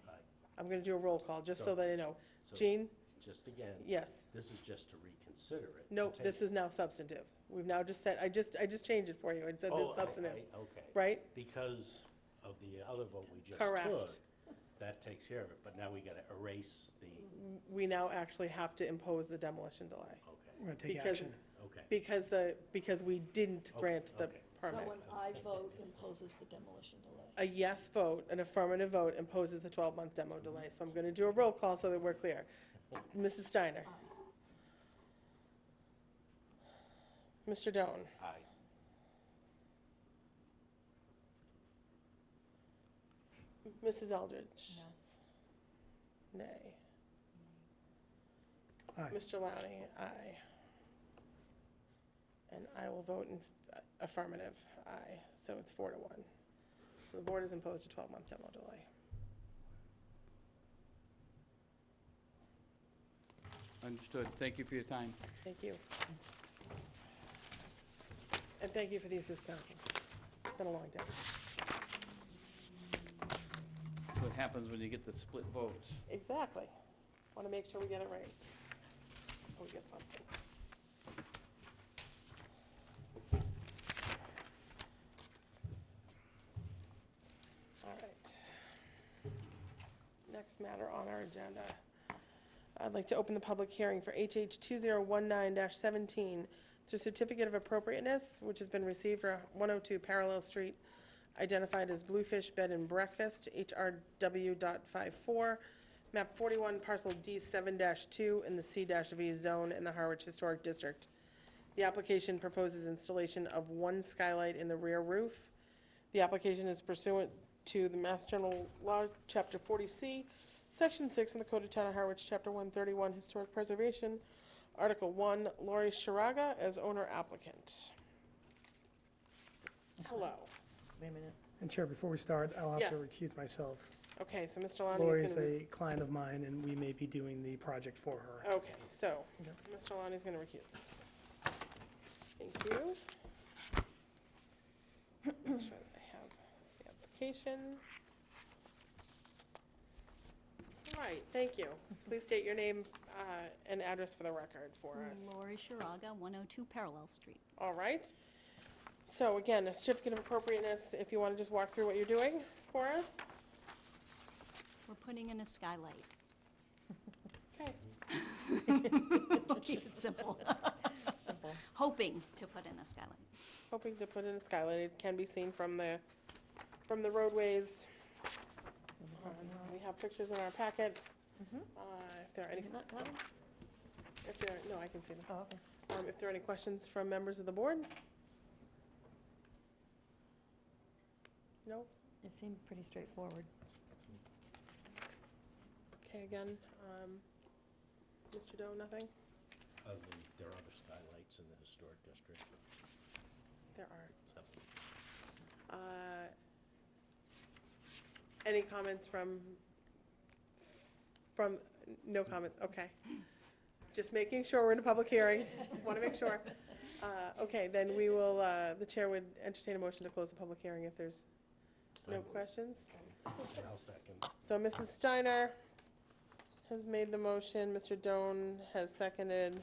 Aye. I'm going to do a roll call, just so So- that I know. So Jean? just again, Yes. this is just to reconsider it. to No, take this it. is now substantive. We've now just said, I just changed it for you and said Oh, it's substantive, okay. right? Because of the other vote we just Correct. took, that takes care of it, but now we gotta erase the, We now actually have to impose the demolition delay. okay, We're going to take Because- action. okay. Because we didn't Okay, grant the okay. So permit. an aye vote imposes the demolition delay. A yes vote, an affirmative vote imposes the 12-month demo delay. So I'm going to do a roll call so that we're clear. Mrs. Steiner? Aye. Mr. Doan? Aye. Mrs. Eldridge? No. Nay. Aye. Mr. Lowney? Aye. And I will vote in affirmative, aye. So it's 4-1. So the board has imposed a 12-month demo delay. Understood. Thank you for your time. Thank you. And thank you for the assistance. It's been a long day. What happens when you get the split votes? Exactly. Want to make sure we get it right. We get something. next matter on our agenda. I'd like to open the public hearing for HH 2019-17. It's a certificate of appropriateness, which has been received for 102 Parallel Street, identified as Bluefish Bed and Breakfast, HRW.54, map 41, parcel D7-2 in the C-V zone in the Harwich Historic District. The application proposes installation of one skylight in the rear roof. The application is pursuant to the Mass General Law, Chapter 40C, Section 6 in the Code of Town of Harwich, Chapter 131, Historic Preservation, Article 1, Lori Sharaga as owner applicant. Hello. Wait a minute. And Chair, before we start, I'll have to Yes. recuse myself. Okay, so Mr. Lonnie Lori is is going to... a client of mine, and we may be doing the project for her. Okay, so, Okay. Mr. Lonnie is going to recuse himself. Thank you. Make sure that I have the application. All right, thank you. Please state your name and address for the record for us. Lori Sharaga, 102 Parallel Street. All right. So again, a certificate of appropriateness, if you want to just walk through what you're doing for us. We're putting in a skylight. Okay. We'll keep it simple. Simple. Hoping to put in a skylight. Hoping to put in a skylight. It can be seen from the roadways. We have pictures in our packet. If there are any, no, I can see them. Oh, okay. If there are any questions from members of the board? No? It seemed pretty straightforward. Okay, again, Mr. Doe, nothing? There are other skylights in the historic district. There are. So, Any comments from, no comment, okay. Just making sure we're in a public hearing, want to make sure. Okay, then we will, the chair would entertain a motion to close the public hearing if there's no questions. and I'll second. So Mrs. Steiner has made the motion, Mr. Doan has seconded.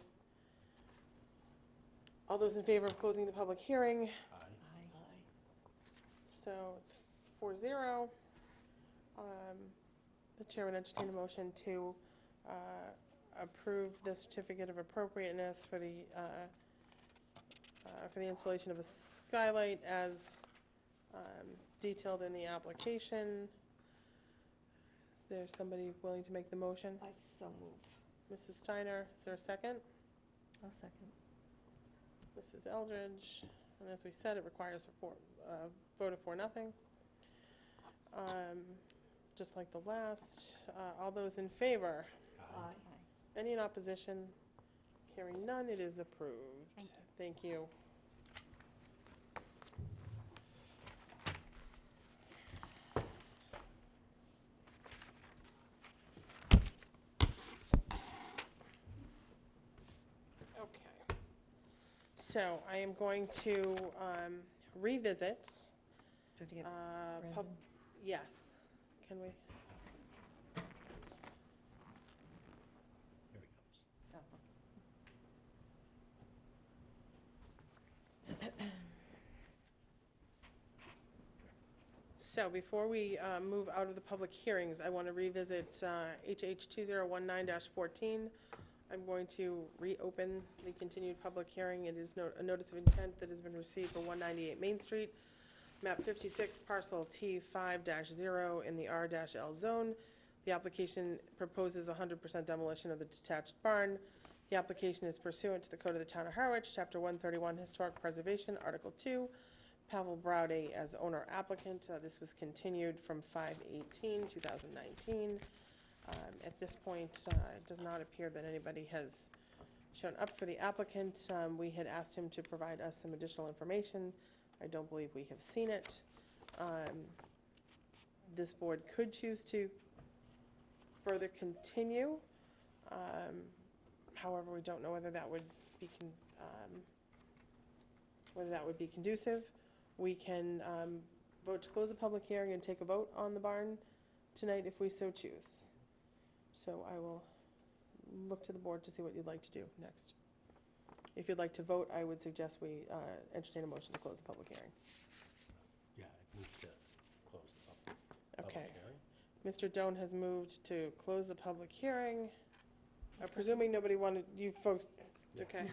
All those in favor of closing the public hearing? Aye. So it's 4-0. The chair would entertain a motion to approve the certificate of appropriateness for the installation of a skylight as detailed in the application. Is there somebody willing to make the motion? I so move. Mrs. Steiner, is there a second? I'll second. Mrs. Eldridge, and as we said, it requires a vote of 4-0. Just like the last, all those in favor? Aye. Any in opposition? Hearing none, it is approved. Thank you. Thank you. Okay. So I am going to revisit. Do we have to get pub- Brandon? Yes. Can we? Here he comes. Oh, So before we move out of the public hearings, I want to revisit HH 2019-14. I'm going to reopen the continued public hearing. It is a notice of intent that has been received for 198 Main Street, map 56, parcel T5-0 in the R-L zone. The application proposes 100% demolition of the detached barn. The application is pursuant to the Code of the Town of Harwich, Chapter 131, Historic Preservation, Article 2, Pavel Browde as owner applicant. This was continued from 5/18/2019. At this point, it does not appear that anybody has shown up for the applicant. We had asked him to provide us some additional information. I don't believe we have seen it. This board could choose to further continue. However, we don't know whether that would be conducive. We can vote to close the public hearing and take a vote on the barn tonight if we so choose. So I will look to the board to see what you'd like to do next. If you'd like to vote, I would suggest we entertain a motion to close the public hearing. Yeah, I move to close the public Okay. hearing. Mr. Doan has moved to close the public hearing. Presuming nobody wanted, you folks, okay.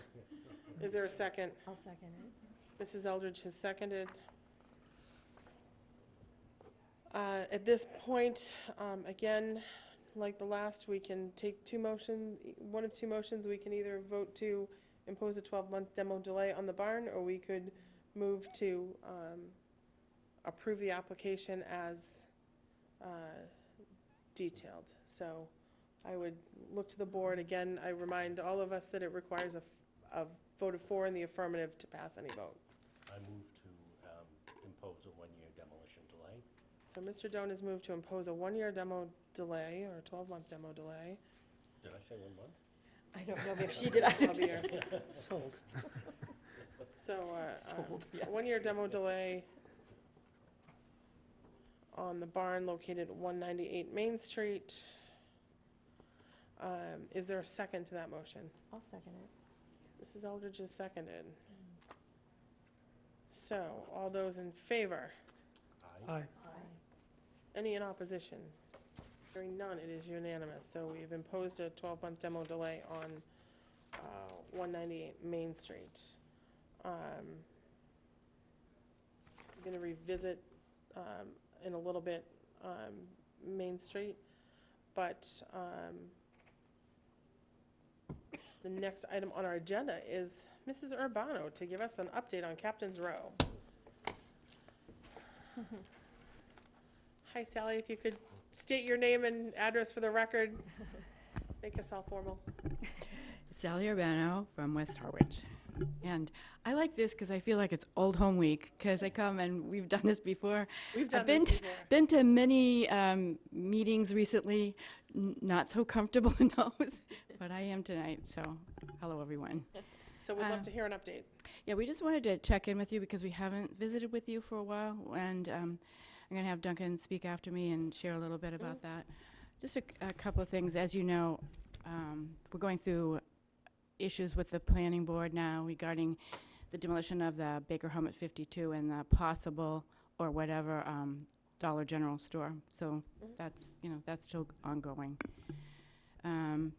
Is there a second? I'll second it. Mrs. Eldridge has seconded. At this point, again, like the last, we can take one of two motions. We can either vote to impose a 12-month demo delay on the barn, or we could move to approve the application as detailed. So I would look to the board. Again, I remind all of us that it requires a vote of 4 in the affirmative to pass any vote. I move to impose a one-year demolition delay. So Mr. Doan has moved to impose a 1-year demo delay, or a 12-month demo delay. Did I say 1 month? I don't know if she did. I don't know. Sold. So, Sold, yeah. a 1-year demo delay on the barn located at 198 Main Street. Is there a second to that motion? I'll second it. Mrs. Eldridge is seconded. So, all those in favor? Aye. Any in opposition? Hearing none, it is unanimous. So we've imposed a 12-month demo delay on 198 Main Street. I'm going to revisit in a little bit Main Street, but the next item on our agenda is Mrs. Urbano to give us an update on Captain's Row. Hi, Sally, if you could state your name and address for the record, make us all formal. Sally Urbano from West Harwich. And I like this because I feel like it's old home week, because I come and we've done this before. We've done I've this before. been to many meetings recently, not so comfortable in those, but I am tonight, so hello, everyone. So we'd love to hear an update. Yeah, we just wanted to check in with you because we haven't visited with you for a while, and I'm going to have Duncan speak after me and share a little bit about that. Just a couple of things. As you know, we're going through issues with the planning board now regarding the demolition of the Baker home at 52 and the possible, or whatever, Dollar General store. So that's, that's still ongoing.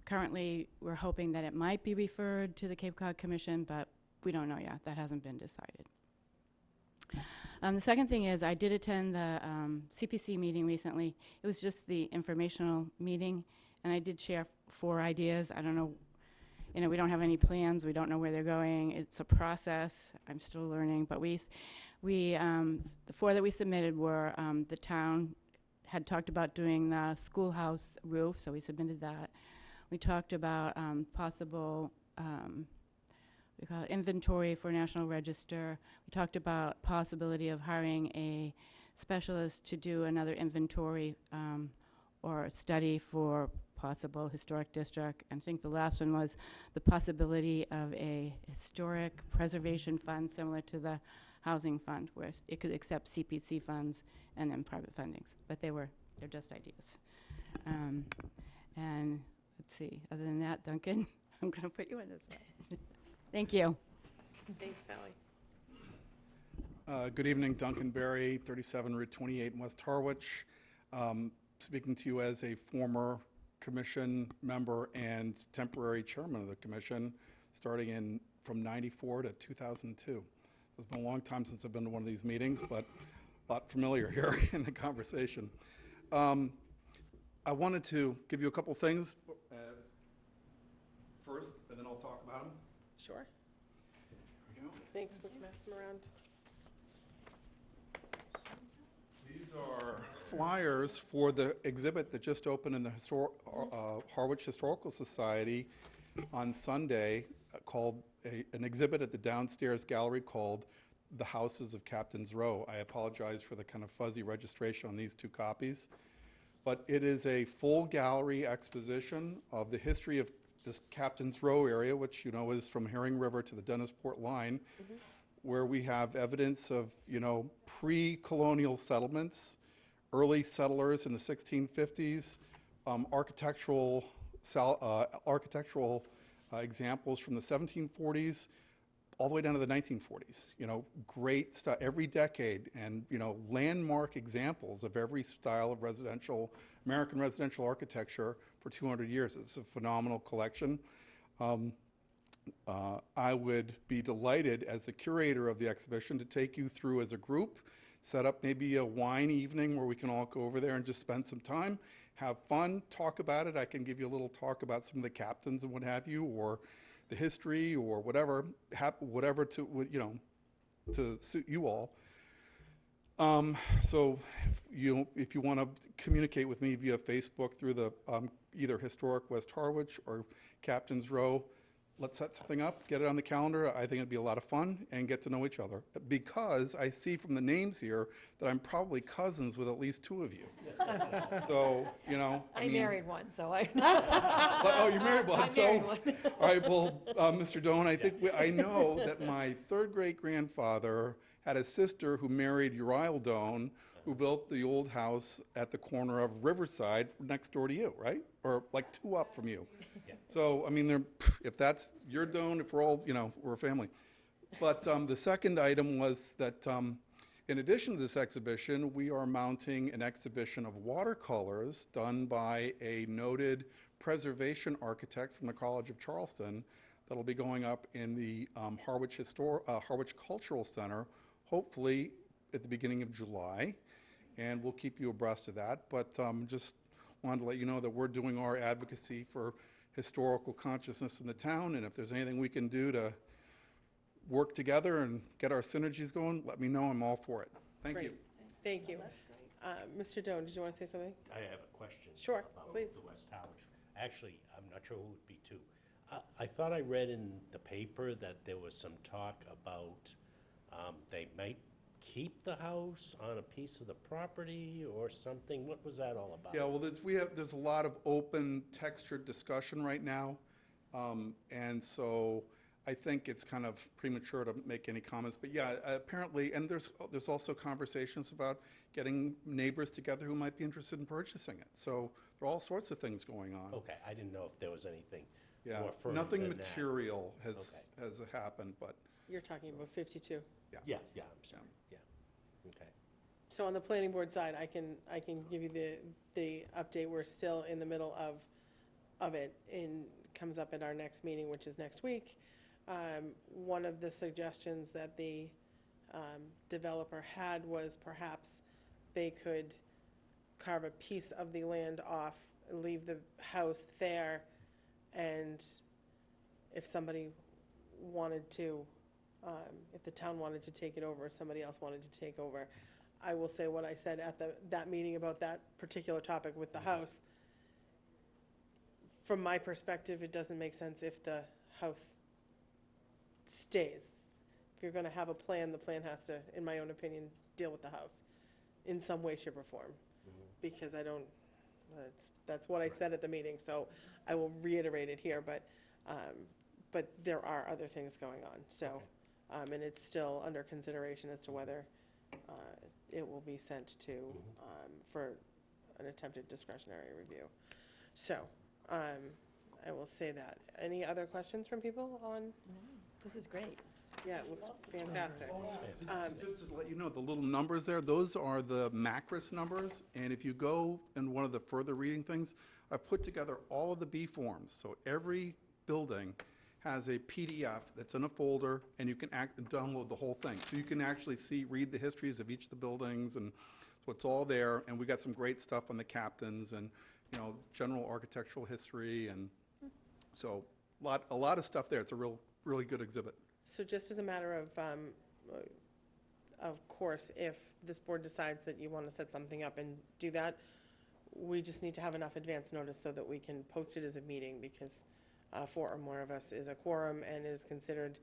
Currently, we're hoping that it might be referred to the Cape Cod Commission, but we don't know yet. That hasn't been decided. The second thing is I did attend the CPC meeting recently. It was just the informational meeting, and I did share 4 ideas. I don't know, we don't have any plans. We don't know where they're going. It's a process. I'm still learning, but the 4 that we submitted were the town had talked about doing the schoolhouse roof, so we submitted that. We talked about possible we call it inventory for National Register. We talked about possibility of hiring a specialist to do another inventory or study for possible historic district. And I think the last one was the possibility of a historic preservation fund similar to the housing fund, where it could accept CPC funds and then private fundings. But they're just ideas. And let's see, other than that, Duncan, I'm going to put you in this one. Thank you. Thanks, Sally. Good evening, Duncan Berry, 37 Route 28 in West Harwich. Speaking to you as a former commission member and temporary chairman of the commission, starting from 94 to 2002. It's been a long time since I've been to one of these meetings, but a lot familiar here in the conversation. I wanted to give you a couple things first, and then I'll talk about them. Sure. There we go. Thanks for passing them around. These are flyers for the exhibit that just opened in the Harwich Historical Society on Sunday, called an exhibit at the downstairs gallery called The Houses of Captain's Row. I apologize for the kind of fuzzy registration on these 2 copies, but it is a full gallery exposition of the history of this Captain's Row area, which is from Herring River to the Dennisport line, where we have evidence of pre-colonial settlements, early settlers in the 1650s, architectural examples from the 1740s, all the way down to the 1940s. You know, great stuff every decade, and you know, landmark examples of every style of American residential architecture for 200 years. It's a phenomenal collection. I would be delighted as the curator of the exhibition to take you through as a group, set up maybe a wine evening where we can all go over there and just spend some time, have fun, talk about it. I can give you a little talk about some of the captains and what have you, or the history, or whatever, whatever to, you know, to suit you all. So if you want to communicate with me via Facebook through the either Historic West Harwich or Captain's Row, let's set something up, get it on the calendar. I think it'd be a lot of fun, and get to know each other. Because I see from the names here that I'm probably cousins with at least 2 of you. So, you know, I mean, married one, so I. oh, you married one. I So, married one. all right. Well, Mr. Doan, I think I know that my 3rd great grandfather had a sister who married Uriah Doan, who built the old house at the corner of Riverside next door to you, right? Or like 2 up from you. So, I mean, if that's your Doan, if we're all, you know, we're a family. But the second item was that in addition to this exhibition, we are mounting an exhibition of watercolors done by a noted preservation architect from the College of Charleston that'll be going up in the Harwich Cultural Center, hopefully at the beginning of July. And we'll keep you abreast of that. But just wanted to let you know that we're doing our advocacy for historical consciousness in the town, and if there's anything we can do to work together and get our synergies going, let me know. I'm all for it. Thank Great. you. Thank you. That's great. Mr. Doan, did you want to say something? I have a question. Sure, about please. the West Harwich. Actually, I'm not sure who it would be too. I thought I read in the paper that there was some talk about they might keep the house on a piece of the property or something. What was that all about? Yeah, well, there's a lot of open textured discussion right now, and so I think it's kind of premature to make any comments. But yeah, apparently, and there's also conversations about getting neighbors together who might be interested in purchasing it. So there are all sorts of things going on. Okay, I didn't know if there was anything Yeah, more firm nothing than that. material has Okay. happened, but You're talking about 52. Yeah, I'm sorry, yeah, okay. So on the planning board side, I can give you the update. We're still in the middle of it, and comes up at our next meeting, which is next week. One of the suggestions that the developer had was perhaps they could carve a piece of the land off, leave the house there, and if somebody wanted to, if the town wanted to take it over, or somebody else wanted to take over, I will say what I said at that meeting about that particular topic with the house. From my perspective, it doesn't make sense if the house stays. If you're gonna have a plan, the plan has to, in my own opinion, deal with the house in some way, shape, or form. Because I don't, that's what I said at the meeting, so I will reiterate it here, but there are other things going on, so. And it's still under consideration as to whether it will be sent to, for an attempted discretionary review. So, I will say that. Any other questions from people on? This is great. Yeah, it looks fantastic. just to let you know, the little numbers there, those are the Macris numbers, and if you go in one of the further reading things, I've put together all of the B forms, so every building has a PDF that's in a folder, and you can download the whole thing. So you can actually read the histories of each of the buildings, and so it's all there, and we got some great stuff on the captains, and, you know, general architectural history, and so a lot of stuff there. It's a really good exhibit. So just as a matter of course, if this board decides that you want to set something up and do that, we just need to have enough advance notice so that we can post it as a meeting, because 4 or more of us is a quorum and is considered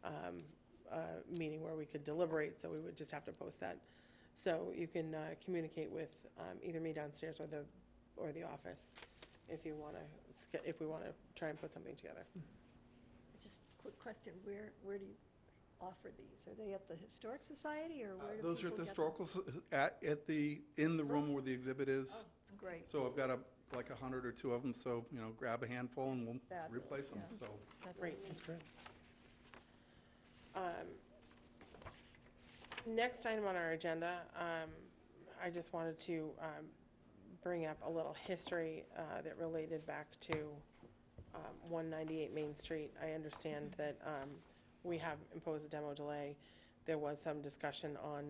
a meeting where we could deliberate, so we would just have to post that. So you can communicate with either me downstairs or the office if you want to, if we want to try and put something together. Just quick question, where do you offer these? Are they at the Historic Society, or where do Those are at people the get historical, in the room where the exhibit is. Oh, it's great. So I've got like 100 or 2 of them, so, you know, grab a handful and we'll Fabulous, replace them, yeah. so. Great. That's great. Next item on our agenda, I just wanted to bring up a little history that related back to 198 Main Street. I understand that we have imposed a demo delay. There was some discussion on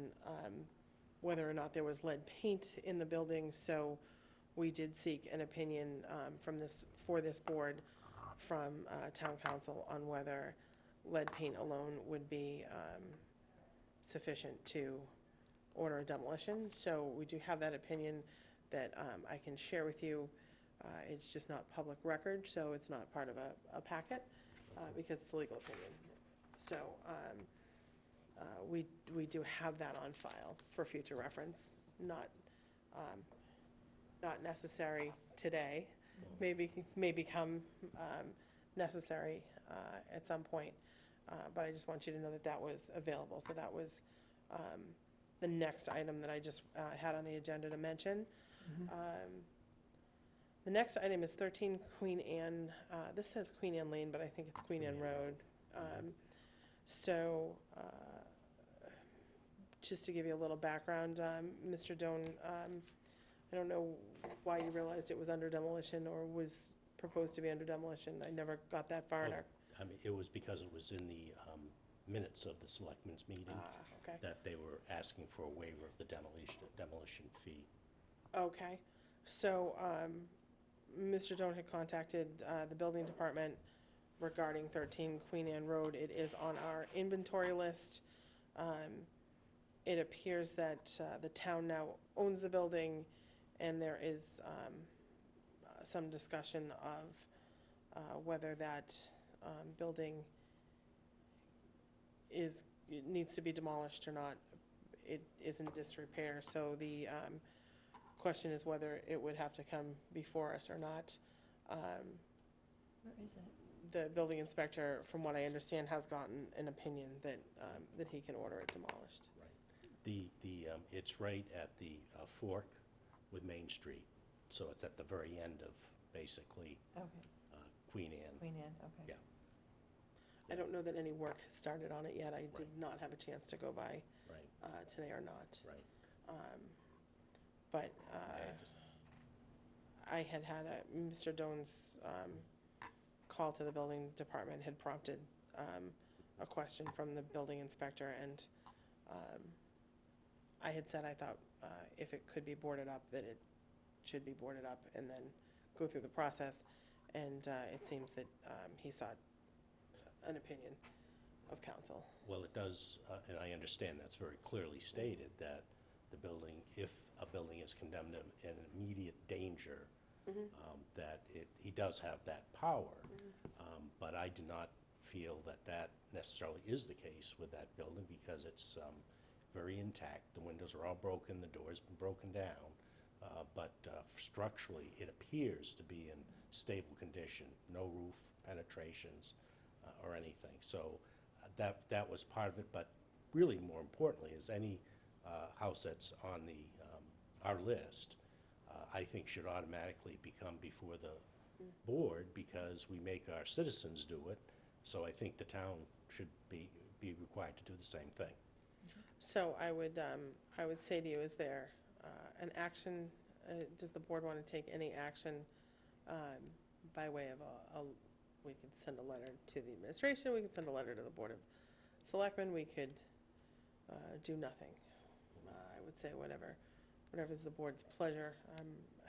whether or not there was lead paint in the building, so we did seek an opinion for this board from town council on whether lead paint alone would be sufficient to order a demolition. So we do have that opinion that I can share with you. It's just not public record, so it's not part of a packet because it's a legal opinion. So we do have that on file for future reference, not necessary today, may become necessary at some point. But I just want you to know that that was available. So that was the next item that I just had on the agenda to mention. The next item is 13 Queen Anne. This says Queen Anne Lane, but I think it's Queen Anne Road. So just to give you a little background, Mr. Doan, I don't know why you realized it was under demolition or was proposed to be under demolition. I never got that far in our... I mean, it was because it was in the minutes of the selectmen's meeting okay. that they were asking for a waiver of the demolition fee. Okay, so Mr. Doan had contacted the building department regarding 13 Queen Anne Road. It is on our inventory list. It appears that the town now owns the building, and there is some discussion of whether that building needs to be demolished or not. It is in disrepair, so the question is whether it would have to come before us or not. Where is it? The building inspector, from what I understand, has gotten an opinion that that he can order it demolished. Right. It's right at the fork with Main Street, so it's at the very end of basically Okay, Queen Anne. Queen Anne, okay. Yeah. I don't know that any work has started on it yet. I did not have a chance to go by Right. today or not. Right. But I just- I had Mr. Doan's call to the building department had prompted a question from the building inspector, and I had said I thought if it could be boarded up, that it should be boarded up and then go through the process. And it seems that he sought an opinion of council. Well, it does, and I understand that's very clearly stated, that the building, if a building is condemned in immediate danger, that he does have that power. But I do not feel that that necessarily is the case with that building, because it's very intact. The windows are all broken, the door's been broken down, but structurally, it appears to be in stable condition, no roof penetrations or anything. So that was part of it, but really more importantly is any house that's on our list, I think should automatically become before the board, because we make our citizens do it. So I think the town should be required to do the same thing. So I would say to you, is there an action, does the board want to take any action by way of we could send a letter to the administration, we could send a letter to the Board of Selectmen, we could do nothing. I would say whatever is the board's pleasure. I'm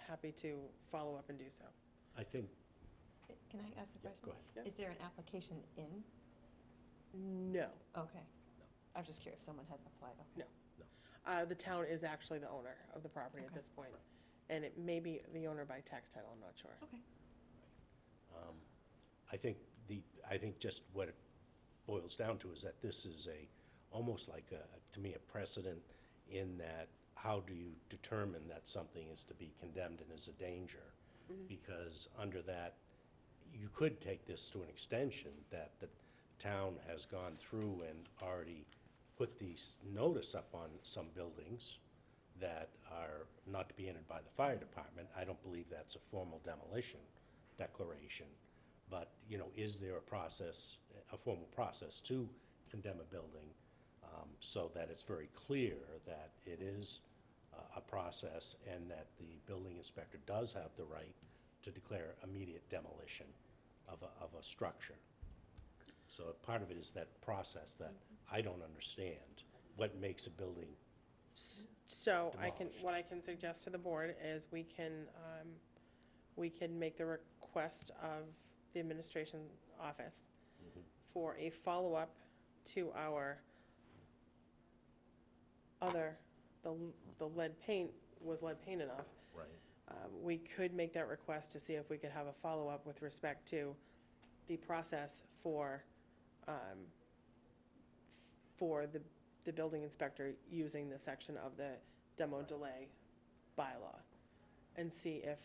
happy to follow up and do so. I think, Can I ask a yeah, question? go ahead. Yeah. Is there an application in? No. Okay. I was just curious if someone had applied, okay. No. The town is actually the owner of the property at Okay. this point, and it may be the owner by tax title, I'm not sure. Okay. I think just what it boils down to is that this is almost like to me, a precedent in that how do you determine that something is to be condemned and is a danger? Because under that, you could take this to an extension that the town has gone through and already put these notice up on some buildings that are not to be entered by the fire department. I don't believe that's a formal demolition declaration. But, is there a formal process to condemn a building, so that it's very clear that it is a process and that the building inspector does have the right to declare immediate demolition of a structure. So part of it is that process that I don't understand, what makes a building. So Demolished. what I can suggest to the board is we can make the request of the administration office for a follow-up to our the lead paint was lead paint enough. Right. We could make that request to see if we could have a follow-up with respect to the process for the building inspector using the section of the demo delay bylaw, and see if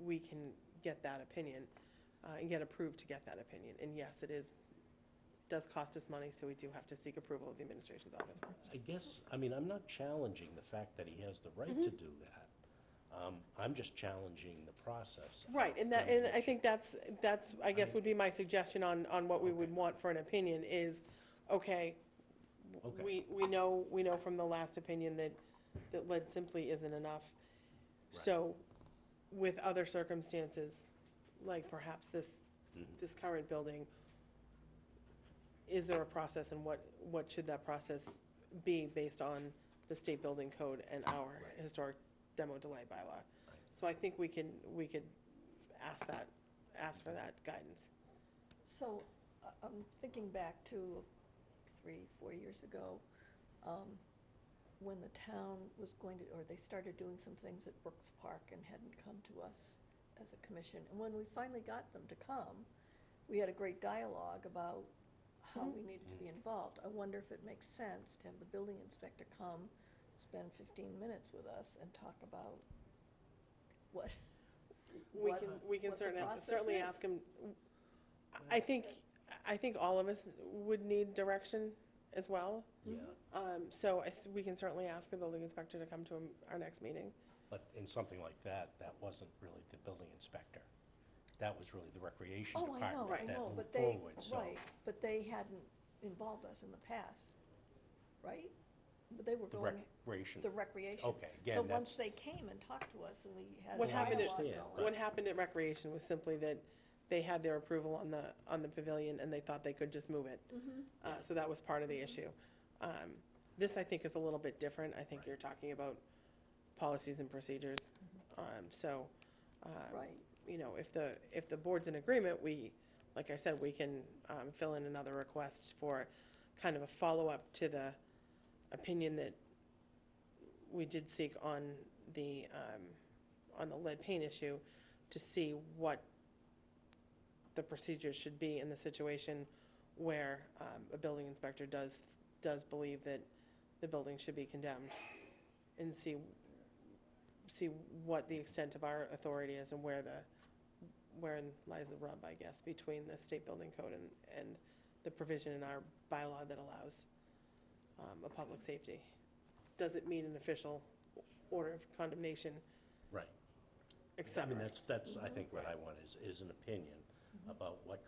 we can get that opinion, and get approved to get that opinion. And yes, does cost us money, so we do have to seek approval of the administration's office first. I guess, I mean, I'm not challenging the fact that he has the right to do that. I'm just challenging the process. Right, and I think that's, I guess, would be my suggestion on what we would want for an opinion is, okay, Okay. we know from the last opinion that lead simply isn't enough. So with other circumstances, like perhaps this current building, is there a process, and what should that process be based on the state building code and our historic demo delay bylaw? So I think we could ask for that guidance. So, I'm thinking back to 3-4 years ago, when the town was going to, or they started doing some things at Brooks Park and hadn't come to us as a commission. And when we finally got them to come, we had a great dialogue about how we needed to be involved. I wonder if it makes sense to have the building inspector come, spend 15 minutes with us and talk about what We what- can what the process certainly is. ask him. I think all of us would need direction as well. Yeah, So we can certainly ask the building inspector to come to our next meeting. but in something like that, that wasn't really the building inspector. That was really the recreation Oh, I know, department I that know, moved but they, forward, so. right, but they hadn't involved us in the past, right? But they were The going, recreation, the recreation. okay, again, So that's. once they came and talked to us and we had a What happened dialogue at- and all Right. What happened at Recreation was simply that they had their approval on the pavilion, and they thought they could just move it. So that was part of the issue. This, I think, is a little bit different. I think you're talking about policies and procedures. So, Right. you know, if the board's in agreement, like I said, we can fill in another request for kind of a follow-up to the opinion that we did seek on the lead paint issue, to see what the procedures should be in the situation where a building inspector does believe that the building should be condemned, and see what the extent of our authority is, and wherein lies the rub, I guess, between the state building code and the provision in our bylaw that allows a public safety. Does it meet an official order of condemnation, Right. et I cetera? mean, that's, I think what I want is an opinion about what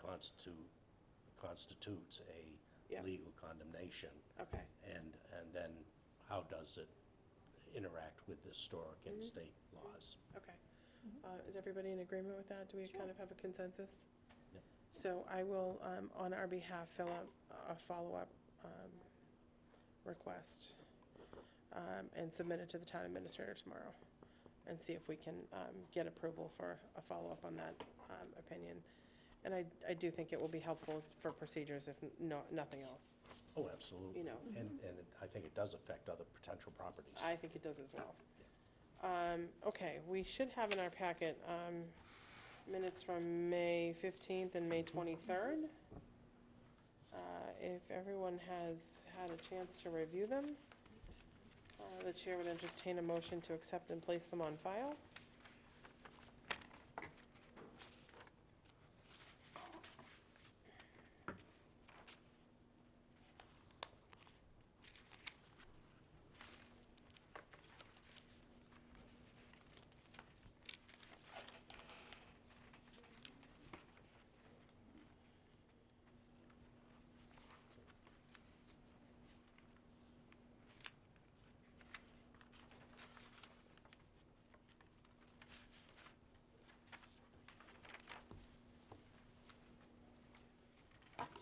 constitutes Yeah. a legal condemnation, Okay, and then how does it interact with the historic and state laws? okay. Is everybody in agreement with that? Do we kind of have a consensus? Yep. So I will, on our behalf, fill out a follow-up request, and submit it to the town administrator tomorrow, and see if we can get approval for a follow-up on that opinion. And I do think it will be helpful for procedures, if nothing else. Oh, absolutely. You know. And I think it does affect other potential properties. I think it does as well. Okay, we should have in our packet minutes from May 15th and May 23rd. If everyone has had a chance to review them, the chair would entertain a motion to accept and place them on file.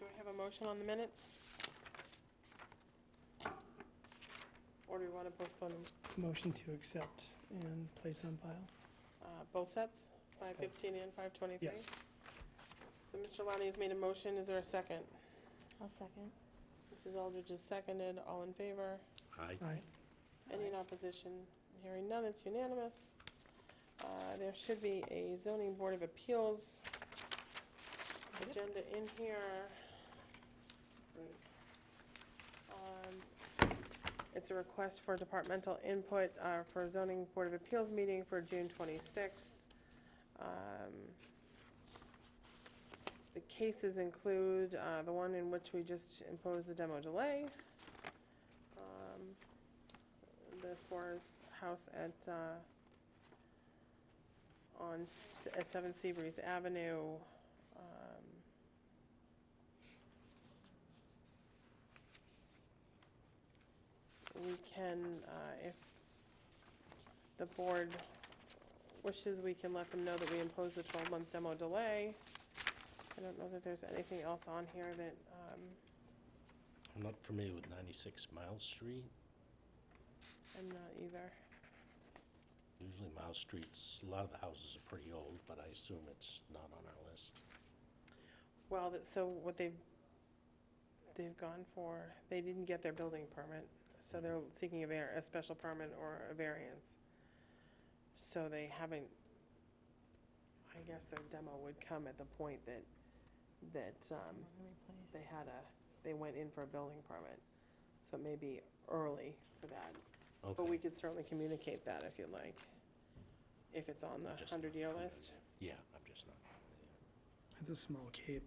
Do we have a motion on the minutes? Or do we want to postpone them? Motion to accept and place on file? Both sets, 5:15 and 5:23? Yes. So Mr. Lonnie has made a motion. Is there a second? I'll second. Mrs. Aldridge is seconded. All in favor? Aye. Aye. Any in opposition? Hearing none, it's unanimous. There should be a zoning board of appeals agenda in here. It's a request for departmental input for a zoning board of appeals meeting for June 26th. The cases include the one in which we just imposed the demo delay. The Suarez house at 7 Seabreeze Avenue. We can, if the board wishes, we can let them know that we imposed a 12-month demo delay. I don't know that there's anything else on here that, I'm not familiar with 96 Miles Street. I'm not either. Usually Miles Street's, a lot of the houses are pretty old, but I assume it's not on our list. Well, so what they've gone for, they didn't get their building permit, so they're seeking a special permit or a variance. So they haven't, I guess their demo would come at the point that they went in for a building permit. So it may be early for that. But Okay. we could certainly communicate that if you'd like, if it's on the Just not 100-year familiar. list. Yeah, I'm just not familiar. It's a small cape.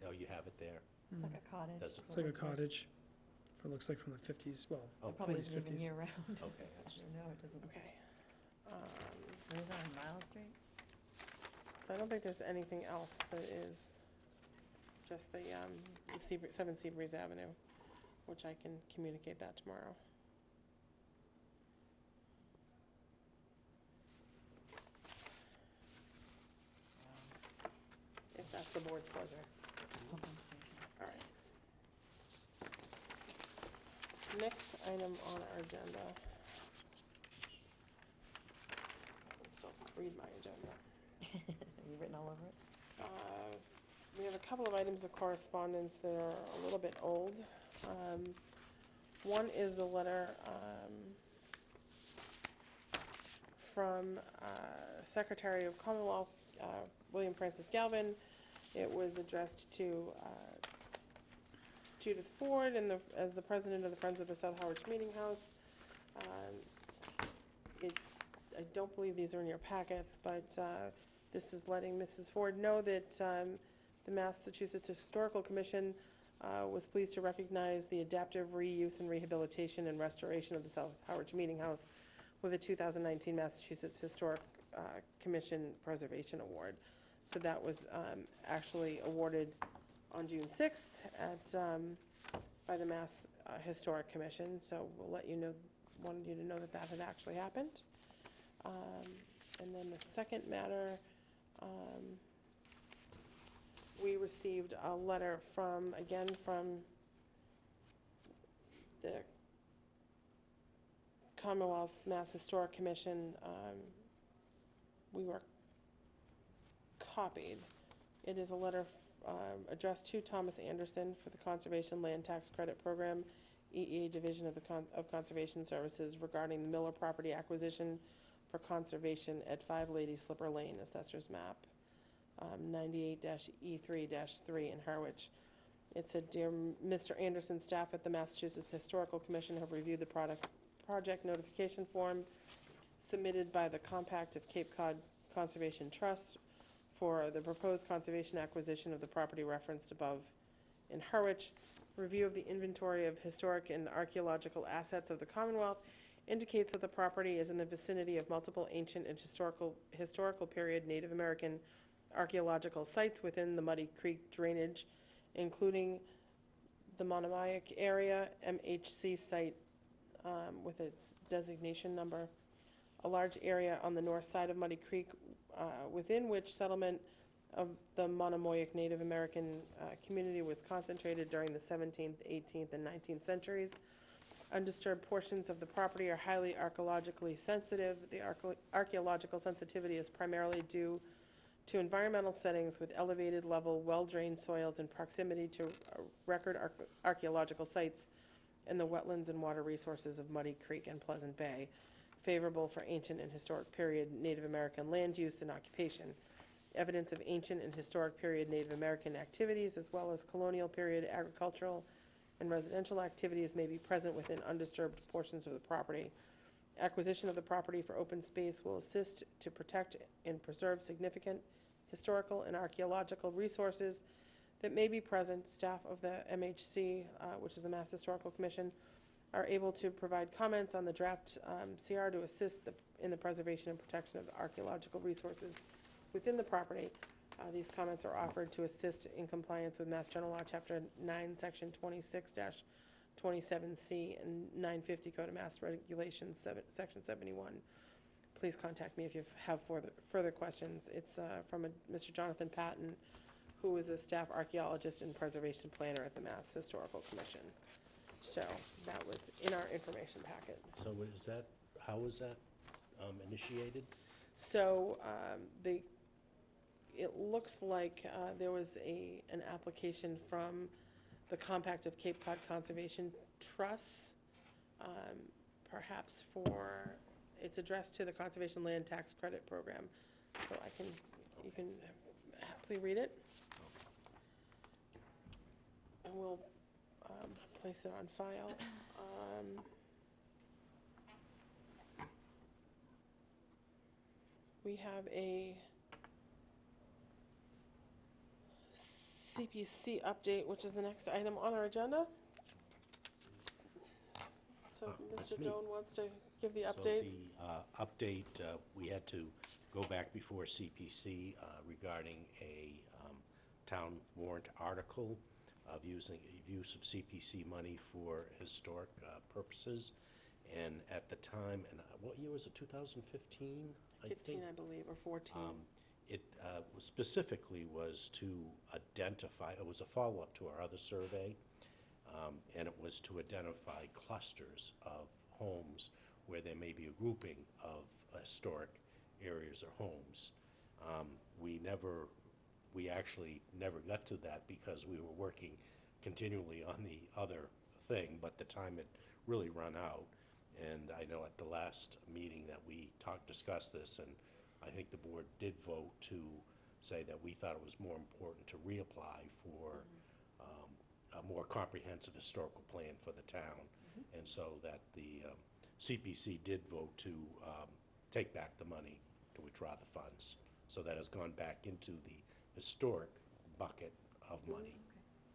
Oh, you have it there? It's like a cottage. Does it- It's like a cottage. It looks like from the 50s, well, Oh, It probably 40s, isn't even 50s. year round. Okay, I that's, don't know, it doesn't. Okay. Is that on Miles Street? So I don't think there's anything else that is just the 7 Seabreeze Avenue, which I can communicate that tomorrow. If that's the board's pleasure. Pumping stations. All right. Next item on our agenda. I can still read my agenda. Have you written all over it? We have a couple of items of correspondence that are a little bit old. One is the letter from Secretary of Commonwealth, William Francis Galvin. It was addressed to Judith Ford as the president of the Friends of the South Harwich Meeting House. I don't believe these are in your packets, but this is letting Mrs. Ford know that the Massachusetts Historical Commission was pleased to recognize the adaptive reuse and rehabilitation and restoration of the South Harwich Meeting House with a 2019 Massachusetts Historic Commission Preservation Award. So that was actually awarded on June 6th by the Mass Historic Commission. So we'll let you know, wanted you to know that that had actually happened. And then the second matter, we received a letter from the Commonwealth's Mass Historic Commission. We were copied. It is a letter addressed to Thomas Anderson for the Conservation Land Tax Credit Program, EEA Division of Conservation Services, regarding the Miller property acquisition for conservation at 5 Lady Slipper Lane, Assessor's Map 98-E3-3 in Harwich. It said, "Dear Mr. Anderson, staff at the Massachusetts Historical Commission have reviewed the project notification form submitted by the Compact of Cape Cod Conservation Trust for the proposed conservation acquisition of the property referenced above in Harwich. Review of the inventory of historic and archaeological assets of the Commonwealth indicates that the property is in the vicinity of multiple ancient and historical period Native American archaeological sites within the Muddy Creek drainage, including the Monomayic area, MHC site with its designation number, a large area on the north side of Muddy Creek within which settlement of the Monomoic Native American community was concentrated during the 17th, 18th, and 19th centuries. Undisturbed portions of the property are highly archaeologically sensitive. The archaeological sensitivity is primarily due to environmental settings with elevated level, well-drained soils in proximity to record archaeological sites and the wetlands and water resources of Muddy Creek and Pleasant Bay, favorable for ancient and historic period Native American land use and occupation. Evidence of ancient and historic period Native American activities, as well as colonial period agricultural and residential activities, may be present within undisturbed portions of the property. Acquisition of the property for open space will assist to protect and preserve significant historical and archaeological resources that may be present. Staff of the MHC, which is the Mass Historical Commission, are able to provide comments on the draft CR to assist in the preservation and protection of the archaeological resources within the property. These comments are offered to assist in compliance with Mass General Law, Chapter 9, Section 26-27C and 950 Code of Mass Regulations, Section 71. Please contact me if you have further questions. It's from Mr. Jonathan Patton, who is a staff archaeologist and preservation planner at the Mass Historical Commission. So that was in our information packet. So how was that initiated? So it looks like there was an application from the Compact of Cape Cod Conservation Trust, perhaps it's addressed to the Conservation Land Tax Credit Program. So you can happily read it. And we'll place it on file. We have a CPC update, which is the next item on our agenda. So that's Mr. me. Doan wants to give the So update. the update, we had to go back before CPC regarding a town warrant article of use of CPC money for historic purposes. And at the time, and what year was it, 2015? 15, I believe, or 14. It specifically was to identify, it was a follow-up to our other survey, and it was to identify clusters of homes where there may be a grouping of historic areas or homes. We actually never got to that because we were working continually on the other thing, but the time had really run out. And I know at the last meeting that we discussed this, and I think the board did vote to say that we thought it was more important to reapply for a more comprehensive historical plan for the town. And so that the CPC did vote to take back the money, to withdraw the funds. So that has gone back into the historic bucket of money.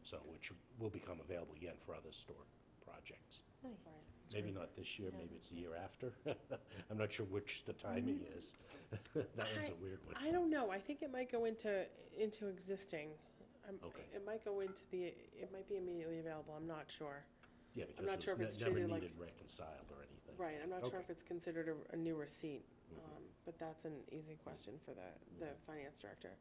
So which will become available again for other historic projects. Nice. Maybe not this year, maybe it's the year after. I'm not sure which the timing is. That one's a weird one. I don't know. I think it might go into existing. Okay. It might go into it might be immediately available. I'm not sure. Yeah, I'm not because sure if it it's was never treated like- needed reconciled or anything. Right, I'm not sure Okay. if it's considered a new receipt, but that's an easy question for the finance director.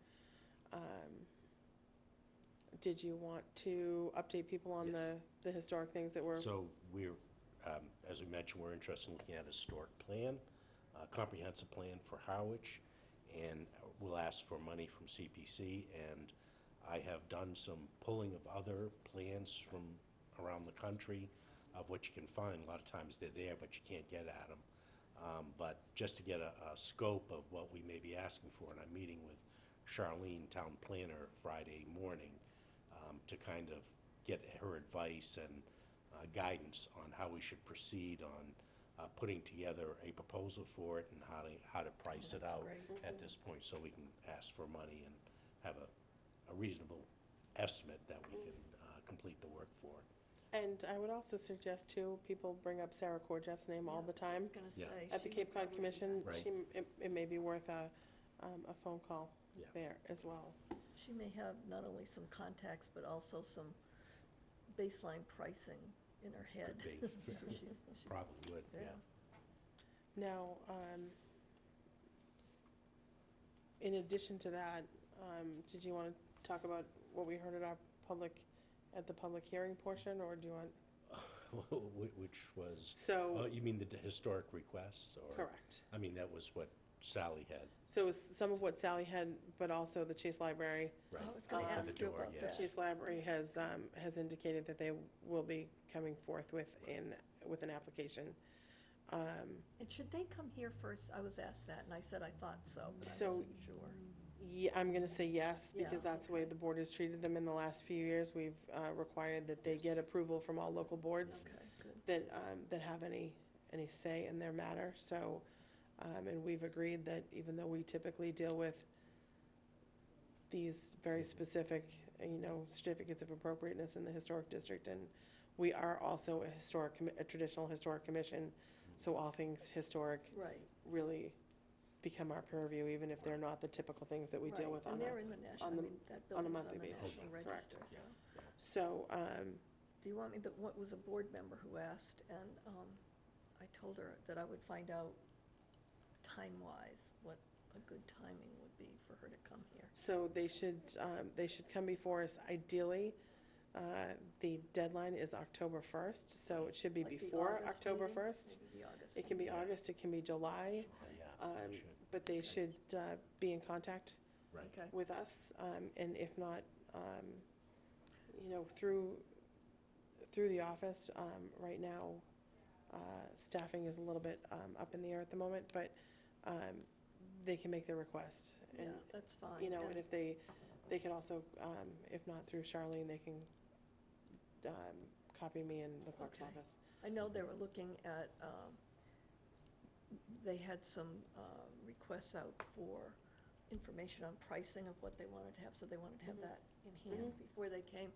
Did you want to update people on Yes. the historic things that were? So we're, as we mentioned, we're interested in looking at a historic plan, a comprehensive plan for Harwich, and we'll ask for money from CPC, and I have done some pulling of other plans from around the country, of which you can find. A lot of times they're there, but you can't get at them. But just to get a scope of what we may be asking for, and I'm meeting with Charlene, town planner, Friday morning, to kind of get her advice and guidance on how we should proceed on putting together a proposal for it and how to price it That's out great. at this point, so we can ask for money and have a reasonable estimate that we can complete the work for it. And I would also suggest too, people bring up Sarah Korjeff's name all the time I was gonna Yeah. say, at the she Cape Cod probably- Commission. Right. It may be worth a phone call Yeah. there as well. She may have not only some contacts, but also some baseline pricing in her head. Could be. She's- Probably would, yeah. Now, in addition to that, Did you want to talk about what we heard at the public hearing portion, or do you want? Which was, So, you mean the historic requests, or? correct. I mean, that was what Sally had. So it was some of what Sally had, but also the Chase Library. Right. I was gonna For the ask you door, about yes. that. Chase Library has indicated that they will be coming forth with an application. And should they come here first? I was asked that, and I said I thought so, but I So- wasn't sure. Yeah, I'm gonna say yes, because Yeah, that's the way okay. the board has treated them in the last few years. We've required that they get approval from all local boards Okay, good. that have any say in their matter. So, and we've agreed that even though we typically deal with these very specific, certificates of appropriateness in the historic district, and we are also a traditional historic commission, so all things historic Right. really become our purview, even if they're not the typical things that we deal Right, with on and they're a, in the national, I on the- mean, that on a building's on monthly the basis. national Correct. register, so. so, Do you want me, what was a board member who asked, and I told her that I would find out time-wise what a good timing would be for her to come here. so they should come before us ideally. The deadline is October 1st, so it should be Like the before August October meeting? 1st. Maybe the August It can be meeting. August, it can be July, Yeah, they should. but they should be in contact Right. Okay, with us, and if not, through the office, right now, staffing is a little bit up in the air at the moment, but they can make their request. yeah, And, that's fine. and if they could also, if not through Charlene, they can copy me in the clerk's Okay. office. I know they were looking at, they had some requests out for information on pricing of what they wanted to have, so they wanted to have that in hand before they came.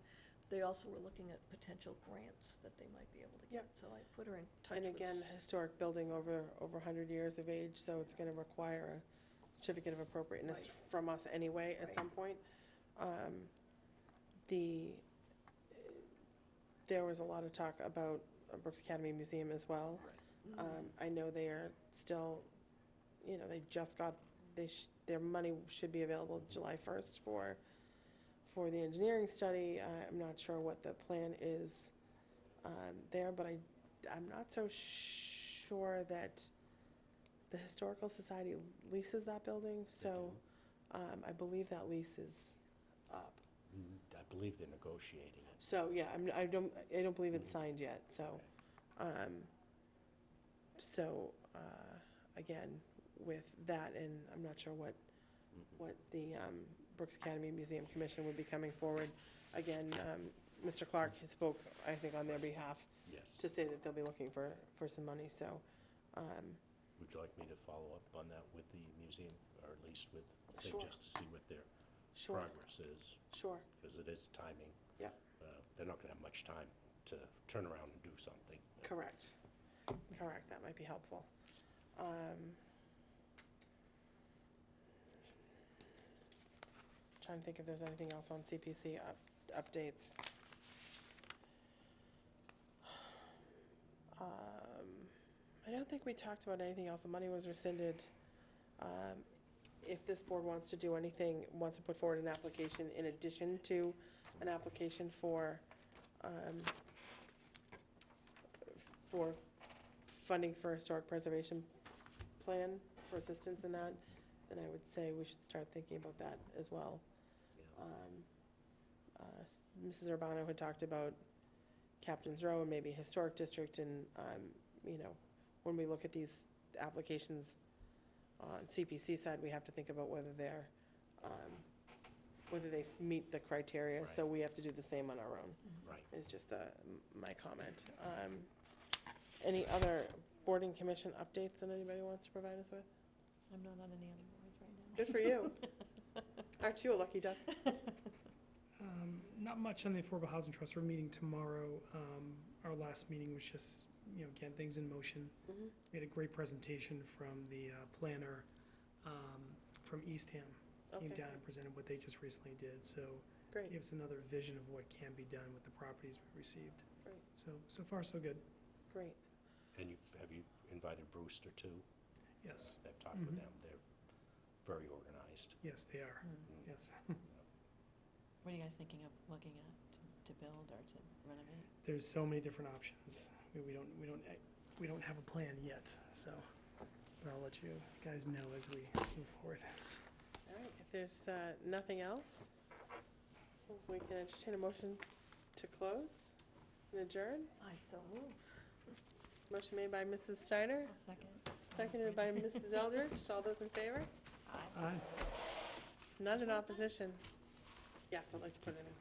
They also were looking at potential grants that they might be able to get, Yep. so I put her in touch with. And again, historic building over 100 years of age, so it's gonna require a certificate of appropriateness Right. from us anyway at Right. some point. There was a lot of talk about Brooks Academy Museum as well. I know they are still, they just got, their money should be available July 1st for the engineering study. I'm not sure what the plan is there, but I'm not so sure that the Historical Society leases that building, so I believe that lease is up. I believe they're negotiating it. So, yeah, I don't believe it's signed yet, so, again, with that, and I'm not sure what the Brooks Academy Museum Commission would be coming forward. Again, Mr. Clark has spoke, I think, on their behalf Yes. to say that they'll be looking for some money, so, Would you like me to follow up on that with the museum, or at least with, Sure. just to see what their sure, progress is? sure, Because it is timing. Yep. They're not gonna have much time to turn around and do something. correct, that might be helpful. Trying to think if there's anything else on CPC updates. I don't think we talked about anything else. The money was rescinded. If this board wants to do anything, wants to put forward an application in addition to an application for funding for historic preservation plan for assistance in that, then I would say we should start thinking about that as well. Mrs. Urbano had talked about Captain's Row and maybe Historic District, and, when we look at these applications on CPC side, we have to think about whether they meet the criteria, so we have to do the same on our own, Right. is just my comment. Any other board and commission updates that anybody wants to provide us with? I'm not on any other boards right now. Good for you. Aren't you a lucky duck? Not much on the Affordable Housing Trust. We're meeting tomorrow. Our last meeting was just, getting things in motion. Mhm. We had a great presentation from the planner from Eastham. Came Okay. down and presented what they just recently did, so Great, gave us another vision of what can be done with the properties we received. Great. So far, so good. great. And have you invited Brewster too? Yes. I've talked with Mhm. them. They're very organized. priced. Yes, they are, yes. What are you guys thinking of looking at to build or to renovate? There's so many different options. We don't have a plan yet, so, but I'll let you guys know as we move forward. All right, if there's nothing else, we can entertain a motion to close and adjourn. I so move. Motion made by Mrs. Steiner, Second. seconded by Mrs. Eldridge. All those in favor? Aye. None in opposition. Yes, I'd like to put it in.